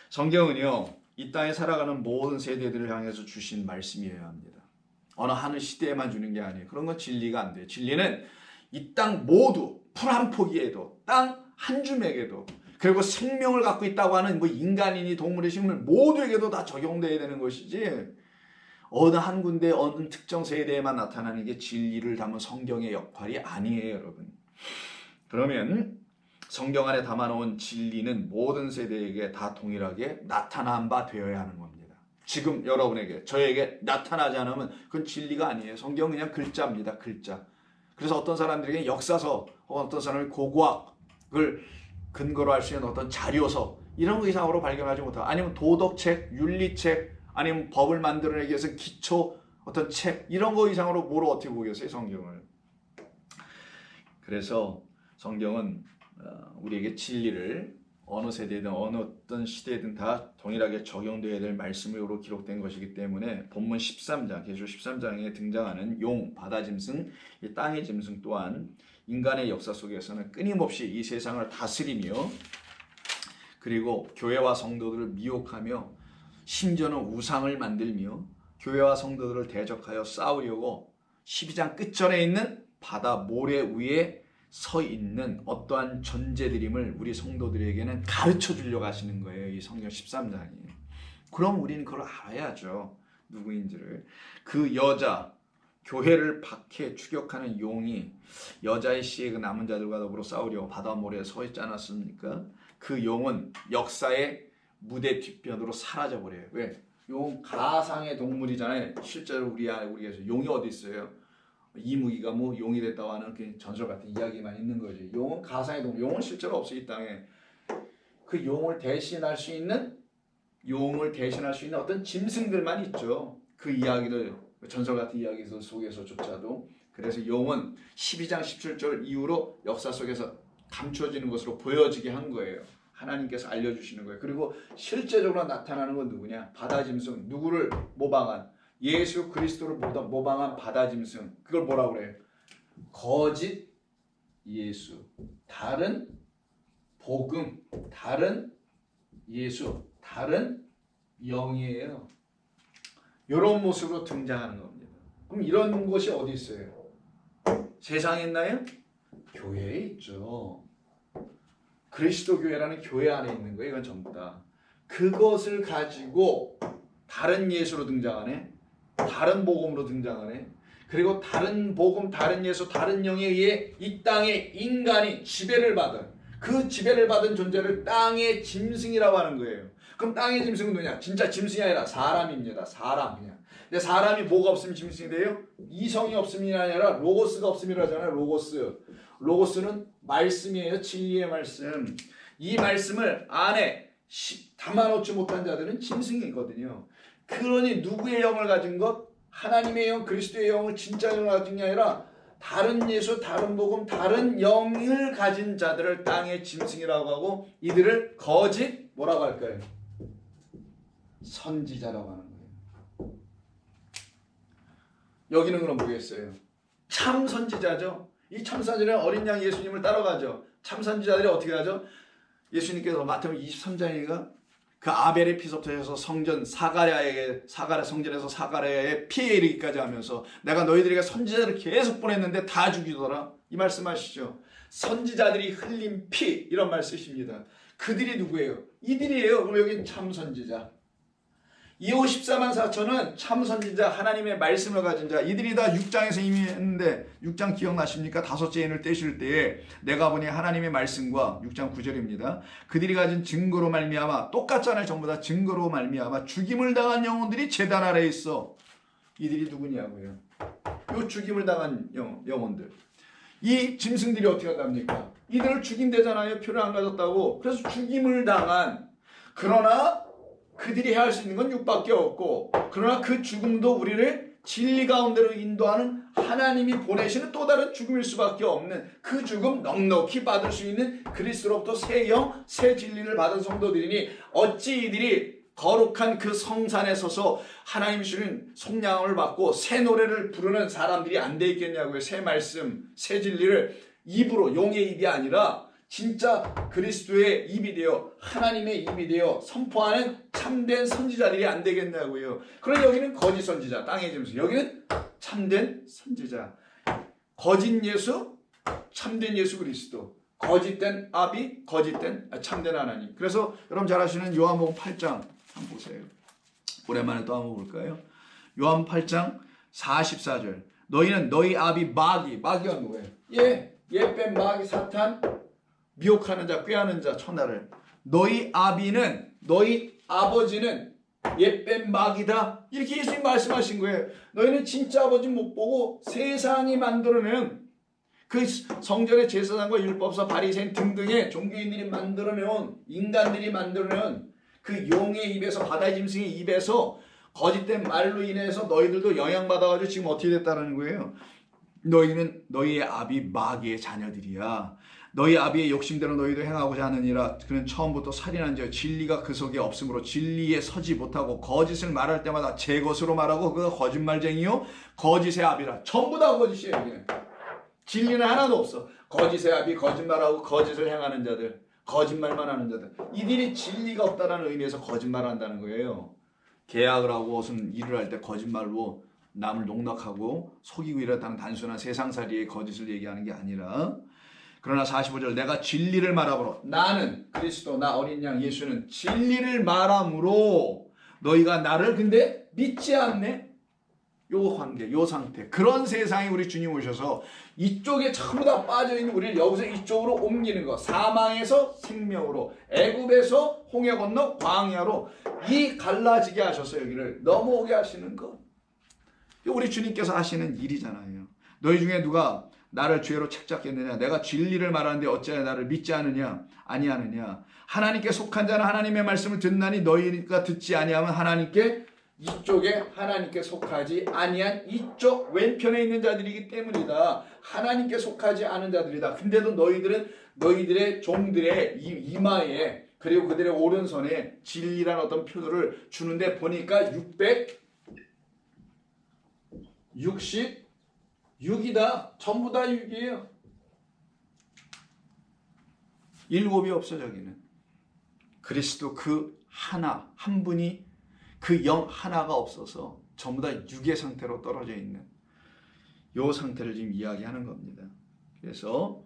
성경은요. 이 땅에 살아가는 모든 세대들을 향해서 주신 말씀이어야 합니다. 어느 한 시대에만 주는 게 아니에요. 그런 건 진리가 안 돼요. 진리는 이 땅 모두 풀 한 포기에도 땅 한 줌에게도 그리고 생명을 갖고 있다고 하는 뭐 인간이니 동물의 식물 모두에게도 다 적용돼야 되는 것이지 어느 한 군데 어느 특정 세대에만 나타나는 게 진리를 담은 성경의 역할이 아니에요. 여러분. 그러면 성경 안에 담아놓은 진리는 모든 세대에게 다 동일하게 나타난 바 되어야 하는 겁니다. 지금 여러분에게, 저에게 나타나지 않으면 그건 진리가 아니에요. 성경은 그냥 글자입니다. 글자. 그래서 어떤 사람들에게 역사서, 어떤 사람이 고고학을 근거로 할 수 있는 어떤 자료서, 이런 거 이상으로 발견하지 못하고, 아니면 도덕책, 윤리책, 아니면 법을 만들어내기 위해서 기초 어떤 책, 이런 거 이상으로 뭐로 어떻게 보겠어요, 성경을. 그래서 성경은 우리에게 진리를 어느 세대든 어느 어떤 시대든 다 동일하게 적용되어야 될 말씀으로 기록된 것이기 때문에 본문 13장, 계시록 13장에 등장하는 용, 바다 짐승, 이 땅의 짐승 또한 인간의 역사 속에서는 끊임없이 이 세상을 다스리며, 그리고 교회와 성도들을 미혹하며, 심지어는 우상을 만들며 교회와 성도들을 대적하여 싸우려고 12장 끝절에 있는 바다 모래 위에 서 있는 어떠한 존재들임을 우리 성도들에게는 가르쳐 주려고 하시는 거예요. 이 성경 13장이. 그럼 우리는 그걸 알아야죠. 누구인지를. 그 여자, 교회를 박해 추격하는 용이 여자의 씨의 그 남은 자들과 더불어 싸우려고 바다 모래에 서 있지 않았습니까? 그 용은 역사의 무대 뒷편으로 사라져버려요. 왜? 용 가상의 동물이잖아요. 실제로 우리에서 용이 어디 있어요? 이무기가 뭐 용이 됐다고 하는 그 전설 같은 이야기만 있는 거지. 용은 가상의 동물. 용은 실제로 없어요, 이 땅에. 그 용을 대신할 수 있는 어떤 짐승들만 있죠. 그 이야기를, 전설 같은 이야기 속에서조차도. 그래서 용은 12장 17절 이후로 역사 속에서 감춰지는 것으로 보여지게 한 거예요. 하나님께서 알려주시는 거예요. 그리고 실제적으로 나타나는 건 누구냐? 바다 짐승. 누구를 모방한? 예수 그리스도를 모방한 바다 짐승. 그걸 뭐라고 그래요? 거짓 예수. 다른 복음. 다른 예수. 다른 영이에요. 이런 모습으로 등장하는 겁니다. 그럼 이런 것이 어디 있어요? 세상에 있나요? 교회에 있죠. 그리스도 교회라는 교회 안에 있는 거예요. 이건 전부 다. 그것을 가지고 다른 예수로 등장하네. 다른 복음으로 등장하네. 그리고 다른 복음, 다른 예수, 다른 영에 의해 이 땅에 인간이 지배를 받은, 그 지배를 받은 존재를 땅의 짐승이라고 하는 거예요. 그럼 땅의 짐승은 누구냐? 진짜 짐승이 아니라 사람입니다. 사람 그냥. 근데 사람이 뭐가 없으면 짐승이 돼요? 이성이 없음이 아니라 로고스가 없음이라잖아요. 로고스는 말씀이에요. 진리의 말씀. 이 말씀을 안에 담아놓지 못한 자들은 짐승이거든요. 그러니 누구의 영을 가진 것? 하나님의 영, 그리스도의 영을 진짜 영을 가진 게 아니라 다른 예수, 다른 복음, 다른 영을 가진 자들을 땅의 짐승이라고 하고, 이들을 거짓 뭐라고 할까요? 선지자라고 하는 거예요. 여기는 그럼 뭐겠어요? 참 선지자죠. 이 참 선지자는 어린 양 예수님을 따라가죠. 참 선지자들이 어떻게 하죠? 예수님께서 마태복음 23장인가? 그 아벨의 피서부터 해서 성전에서 사가랴의 피해 이르기까지 하면서 내가 너희들에게 선지자를 계속 보냈는데 다 죽이더라. 이 말씀하시죠. 선지자들이 흘린 피, 이런 말 쓰십니다. 그들이 누구예요? 이들이에요. 그럼 여기 참 선지자. 이 54만 4천은 참 선지자, 하나님의 말씀을 가진 자. 이들이 다 6장에서 이미 했는데, 6장 기억나십니까? 다섯째 인을 떼실 때에 내가 보니 하나님의 말씀과, 6장 9절입니다. 그들이 가진 증거로 말미암아, 똑같잖아요. 전부 다 증거로 말미암아 죽임을 당한 영혼들이 제단 아래에 있어. 이들이 누구냐고요? 요 죽임을 당한 영혼들. 이 짐승들이 어떻게 한답니까? 이들을 죽인대잖아요. 표를 안 가졌다고. 그래서 죽임을 당한, 그러나 그들이 해야 할 수 있는 건 육밖에 없고, 그러나 그 죽음도 우리를 진리 가운데로 인도하는 하나님이 보내시는 또 다른 죽음일 수밖에 없는, 그 죽음 넉넉히 받을 수 있는 그리스도로부터 새 영, 새 진리를 받은 성도들이니 어찌 이들이 거룩한 그 성산에 서서 하나님 주신 속량을 받고 새 노래를 부르는 사람들이 안 돼 있겠냐고요. 새 말씀, 새 진리를 입으로, 용의 입이 아니라 진짜 그리스도의 입이 되어, 하나님의 입이 되어 선포하는 참된 선지자들이 안 되겠냐고요. 그럼 여기는 거짓 선지자, 땅의 짐승. 여기는 참된 선지자. 거짓 예수, 참된 예수 그리스도. 거짓된 아비, 거짓된 참된 하나님. 그래서 여러분 잘 아시는 요한복음 8장 한번 보세요. 오랜만에 또 한번 볼까요? 요한 8장 44절. 너희는 너희 아비 마귀가 누구예요? 얘 뺀 마귀 사탄, 미혹하는 자, 꾀하는 자, 천하를. 너희 아비는, 너희 아버지는 옛뱀 마귀다. 이렇게 예수님 말씀하신 거예요. 너희는 진짜 아버지 못 보고 세상이 만들어내는 그 성전의 제사장과 율법사, 바리새인 등등의 종교인들이 만들어내온, 인간들이 만들어내온 그 용의 입에서, 바다의 짐승의 입에서 거짓된 말로 인해서 너희들도 영향받아가지고 지금 어떻게 됐다는 거예요. 너희는 너희의 아비 마귀의 자녀들이야. 너희 아비의 욕심대로 너희도 행하고자 하느니라. 그는 처음부터 살인한 자여 진리가 그 속에 없으므로 진리에 서지 못하고 거짓을 말할 때마다 제 것으로 말하고 그가 거짓말쟁이요 거짓의 아비라. 전부 다 거짓이에요. 여기는 진리는 하나도 없어. 거짓의 아비, 거짓말하고 거짓을 행하는 자들, 거짓말만 하는 자들, 이들이 진리가 없다는 의미에서 거짓말한다는 거예요. 계약을 하고 무슨 일을 할 때 거짓말로 남을 농락하고 속이고 이랬다는 단순한 세상살이의 거짓을 얘기하는 게 아니라, 그러나 45절 내가 진리를 말함으로, 나는 그리스도, 나 어린 양 예수는 진리를 말함으로 너희가 나를 근데 믿지 않네. 요 관계, 요 상태, 그런 세상에 우리 주님 오셔서 이쪽에 전부 다 빠져있는 우리를 여기서 이쪽으로 옮기는 거, 사망에서 생명으로, 애굽에서 홍해 건너 광야로 이 갈라지게 하셔서 여기를 넘어오게 하시는 것, 우리 주님께서 하시는 일이잖아요. 너희 중에 누가 나를 죄로 책잡겠느냐? 내가 진리를 말하는데 어찌하여 나를 믿지 않느냐? 아니하느냐? 하나님께 속한 자는 하나님의 말씀을 듣나니 너희가 듣지 아니하면 하나님께, 이쪽에 하나님께 속하지 아니한 이쪽 왼편에 있는 자들이기 때문이다. 하나님께 속하지 않은 자들이다. 근데도 너희들은 너희들의 종들의 이마에, 그리고 그들의 오른손에 진리라는 어떤 표들을 주는데 보니까 666이다. 전부 다 6이에요. 7이 없어. 저기는 그리스도 그 하나, 한 분이, 그 영 하나가 없어서 전부 다 6의 상태로 떨어져 있는 이 상태를 지금 이야기하는 겁니다. 그래서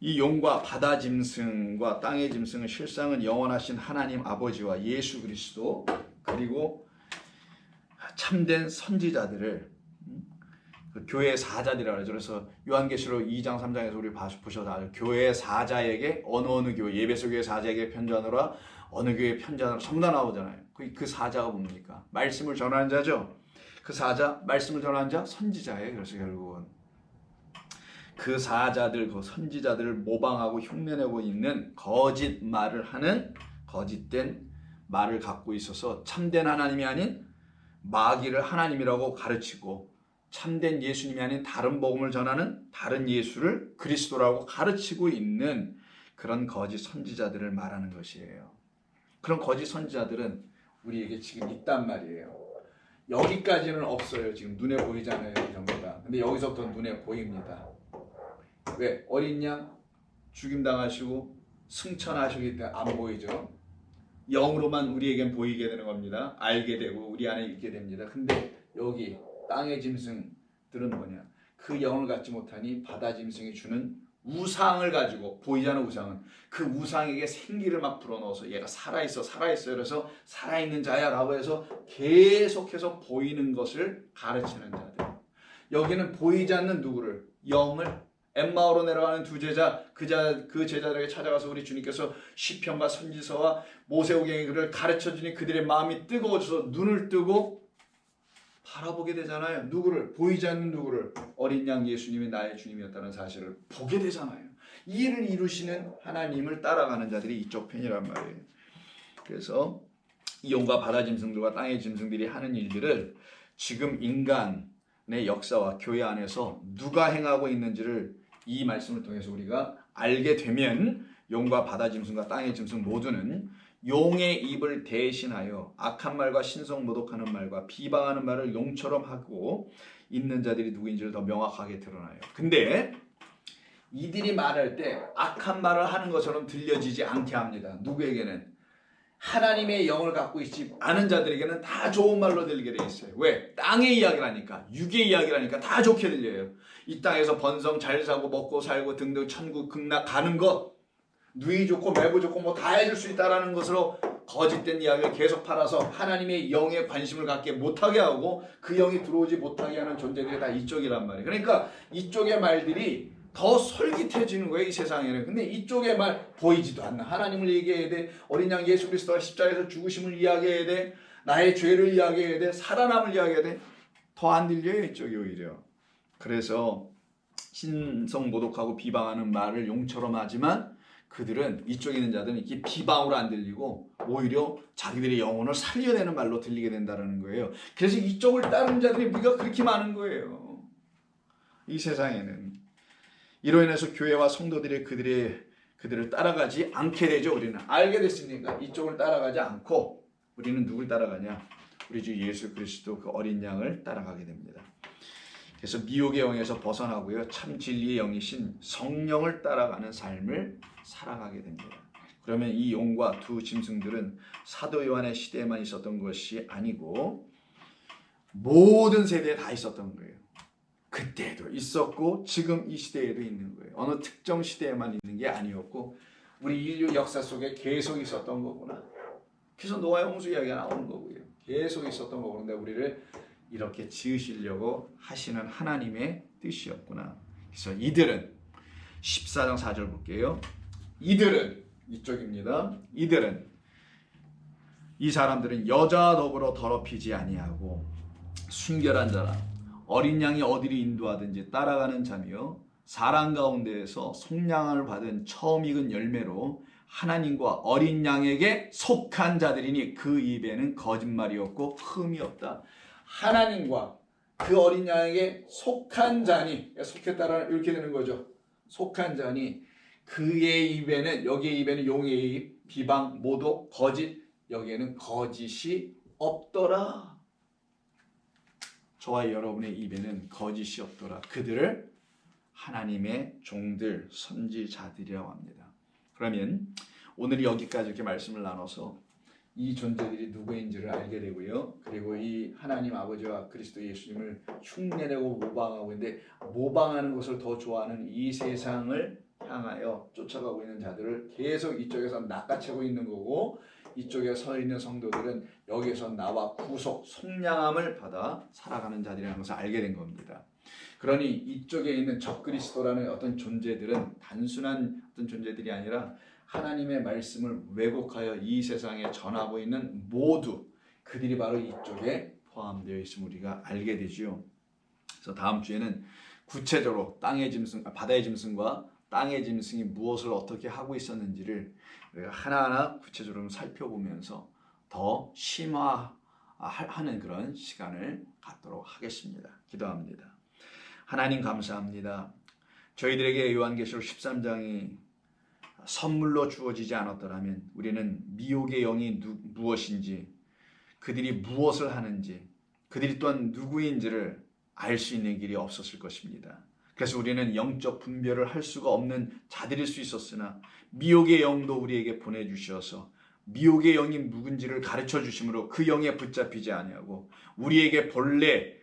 이 용과 바다 짐승과 땅의 짐승은 실상은 영원하신 하나님 아버지와 예수 그리스도, 그리고 참된 선지자들을, 그 교회의 사자들이라고 하죠. 그래서 요한계시록 2장 3장에서 우리 보셔서 교회의 사자에게 어느 교회, 예배소 교회 사자에게 편지하노라, 어느 교회에 편지하노라, 전부 다 나오잖아요. 그 사자가 뭡니까? 말씀을 전하는 자죠. 그 사자, 말씀을 전하는 자, 선지자예요. 그래서 결국은 그 사자들, 그 선지자들을 모방하고 흉내내고 있는 거짓 말을 하는, 거짓된 말을 갖고 있어서 참된 하나님이 아닌 마귀를 하나님이라고 가르치고, 참된 예수님이 아닌 다른 복음을 전하는 다른 예수를 그리스도라고 가르치고 있는 그런 거짓 선지자들을 말하는 것이에요. 그런 거짓 선지자들은 우리에게 지금 있단 말이에요. 여기까지는 없어요. 지금 눈에 보이잖아요. 이 정도가. 근데 여기서부터 눈에 보입니다. 왜? 어린 양 죽임당하시고 승천하시기 때문에 안 보이죠. 영으로만 우리에겐 보이게 되는 겁니다. 알게 되고 우리 안에 있게 됩니다. 근데 여기 땅의 짐승들은 뭐냐? 그 영을 갖지 못하니 바다 짐승이 주는 우상을 가지고, 보이지 않는 우상은 그 우상에게 생기를 막 불어넣어서 얘가 살아있어 그래서 살아있는 자야 라고 해서 계속해서 보이는 것을 가르치는 자들. 여기는 보이지 않는 누구를, 영을, 엠마오로 내려가는 두 제자, 그 제자들에게 찾아가서 우리 주님께서 시편과 선지서와 모세오경을 가르쳐주니 그들의 마음이 뜨거워져서 눈을 뜨고 바라보게 되잖아요. 누구를? 보이지 않는 누구를? 어린 양 예수님이 나의 주님이었다는 사실을 보게 되잖아요. 이 일을 이루시는 하나님을 따라가는 자들이 이쪽 편이란 말이에요. 그래서 이 용과 바다 짐승들과 땅의 짐승들이 하는 일들을 지금 인간의 역사와 교회 안에서 누가 행하고 있는지를 이 말씀을 통해서 우리가 알게 되면, 용과 바다 짐승과 땅의 짐승 모두는 용의 입을 대신하여 악한 말과 신성 모독하는 말과 비방하는 말을 용처럼 하고 있는 자들이 누구인지를 더 명확하게 드러나요. 근데 이들이 말할 때 악한 말을 하는 것처럼 들려지지 않게 합니다. 누구에게는? 하나님의 영을 갖고 있지 않은 자들에게는 다 좋은 말로 들리게 돼 있어요. 왜? 땅의 이야기라니까, 육의 이야기라니까 다 좋게 들려요. 이 땅에서 번성 잘 사고 먹고 살고 등등 천국 극락 가는 것, 누이 좋고 매부 좋고 뭐 다 해줄 수 있다라는 것으로 거짓된 이야기를 계속 팔아서 하나님의 영에 관심을 갖게 못하게 하고 그 영이 들어오지 못하게 하는 존재들이 다 이쪽이란 말이에요. 그러니까 이쪽의 말들이 더 솔깃해지는 거예요, 이 세상에는. 근데 이쪽에 말 보이지도 않는 하나님을 얘기해야 돼. 어린 양 예수 그리스도가 십자가에서 죽으심을 이야기해야 돼. 나의 죄를 이야기해야 돼. 살아남을 이야기해야 돼. 더 안 들려요, 이쪽이 오히려. 그래서 신성 모독하고 비방하는 말을 용처럼 하지만 그들은, 이쪽에 있는 자들은 이게 비방으로 안 들리고 오히려 자기들의 영혼을 살려내는 말로 들리게 된다는 거예요. 그래서 이쪽을 따르는 자들이 우리가 그렇게 많은 거예요, 이 세상에는. 이로 인해서 교회와 성도들이 그들을 따라가지 않게 되죠. 우리는 알게 됐으니까 이쪽을 따라가지 않고 우리는 누굴 따라가냐? 우리 주 예수 그리스도 그 어린 양을 따라가게 됩니다. 그래서 미혹의 영에서 벗어나고요, 참 진리의 영이신 성령을 따라가는 삶을 살아가게 됩니다. 그러면 이 용과 두 짐승들은 사도 요한의 시대에만 있었던 것이 아니고 모든 세대에 다 있었던 거예요. 그때도 있었고 지금 이 시대에도 있는 거예요. 어느 특정 시대에만 있는 게 아니었고 우리 인류 역사 속에 계속 있었던 거구나. 그래서 노아의 홍수 이야기가 나오는 거고요. 계속 있었던 거고, 근데 우리를 이렇게 지으시려고 하시는 하나님의 뜻이었구나. 그래서 이들은 14장 4절 볼게요. 이들은, 이쪽입니다. 이들은, 이 사람들은 여자와 더불어 더럽히지 아니하고 순결한 자라, 어린 양이 어디를 인도하든지 따라가는 자며 사람 가운데에서 속량을 받은 처음 익은 열매로 하나님과 어린 양에게 속한 자들이니 그 입에는 거짓말이 없고 흠이 없다. 하나님과 그 어린 양에게 속한 자니, 속했다라는 이렇게 되는 거죠. 속한 자니 그의 입에는, 여기의 입에는 용의 입, 비방, 모독, 거짓, 여기에는 거짓이 없더라. 저와 여러분의 입에는 거짓이 없더라. 그들을 하나님의 종들, 선지자들이라고 합니다. 그러면 오늘 여기까지 이렇게 말씀을 나눠서 이 존재들이 누구인지를 알게 되고요. 그리고 이 하나님 아버지와 그리스도 예수님을 흉내내고 모방하고 있는데, 모방하는 것을 더 좋아하는 이 세상을 향하여 쫓아가고 있는 자들을 계속 이쪽에서 낚아채고 있는 거고, 이쪽에 서 있는 성도들은 여기에서 나와 구속, 속량함을 받아 살아가는 자들이라는 것을 알게 된 겁니다. 그러니 이쪽에 있는 적그리스도라는 어떤 존재들은 단순한 어떤 존재들이 아니라 하나님의 말씀을 왜곡하여 이 세상에 전하고 있는 모두 그들이 바로 이쪽에 포함되어 있음을 우리가 알게 되죠. 그래서 다음 주에는 구체적으로 땅의 짐승, 바다의 짐승과 땅의 짐승이 무엇을 어떻게 하고 있었는지를 하나하나 구체적으로 살펴보면서 더 심화하는 그런 시간을 갖도록 하겠습니다. 기도합니다. 하나님 감사합니다. 저희들에게 요한계시록 13장이 선물로 주어지지 않았더라면 우리는 미혹의 영이 무엇인지, 그들이 무엇을 하는지, 그들이 또한 누구인지를 알 수 있는 길이 없었을 것입니다. 그래서 우리는 영적 분별을 할 수가 없는 자들일 수 있었으나 미혹의 영도 우리에게 보내주셔서 미혹의 영이 누군지를 가르쳐 주심으로 그 영에 붙잡히지 아니하고 우리에게 본래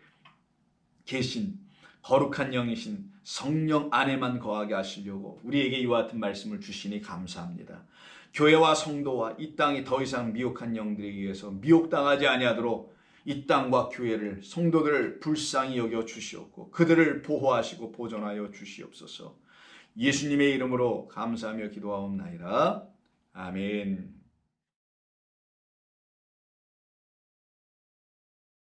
계신 거룩한 영이신 성령 안에만 거하게 하시려고 우리에게 이와 같은 말씀을 주시니 감사합니다. 교회와 성도와 이 땅이 더 이상 미혹한 영들에 의해서 미혹당하지 아니하도록 이 땅과 교회를, 성도들을 불쌍히 여겨 주시옵고 그들을 보호하시고 보존하여 주시옵소서. 예수님의 이름으로 감사하며 기도하옵나이다. 아멘.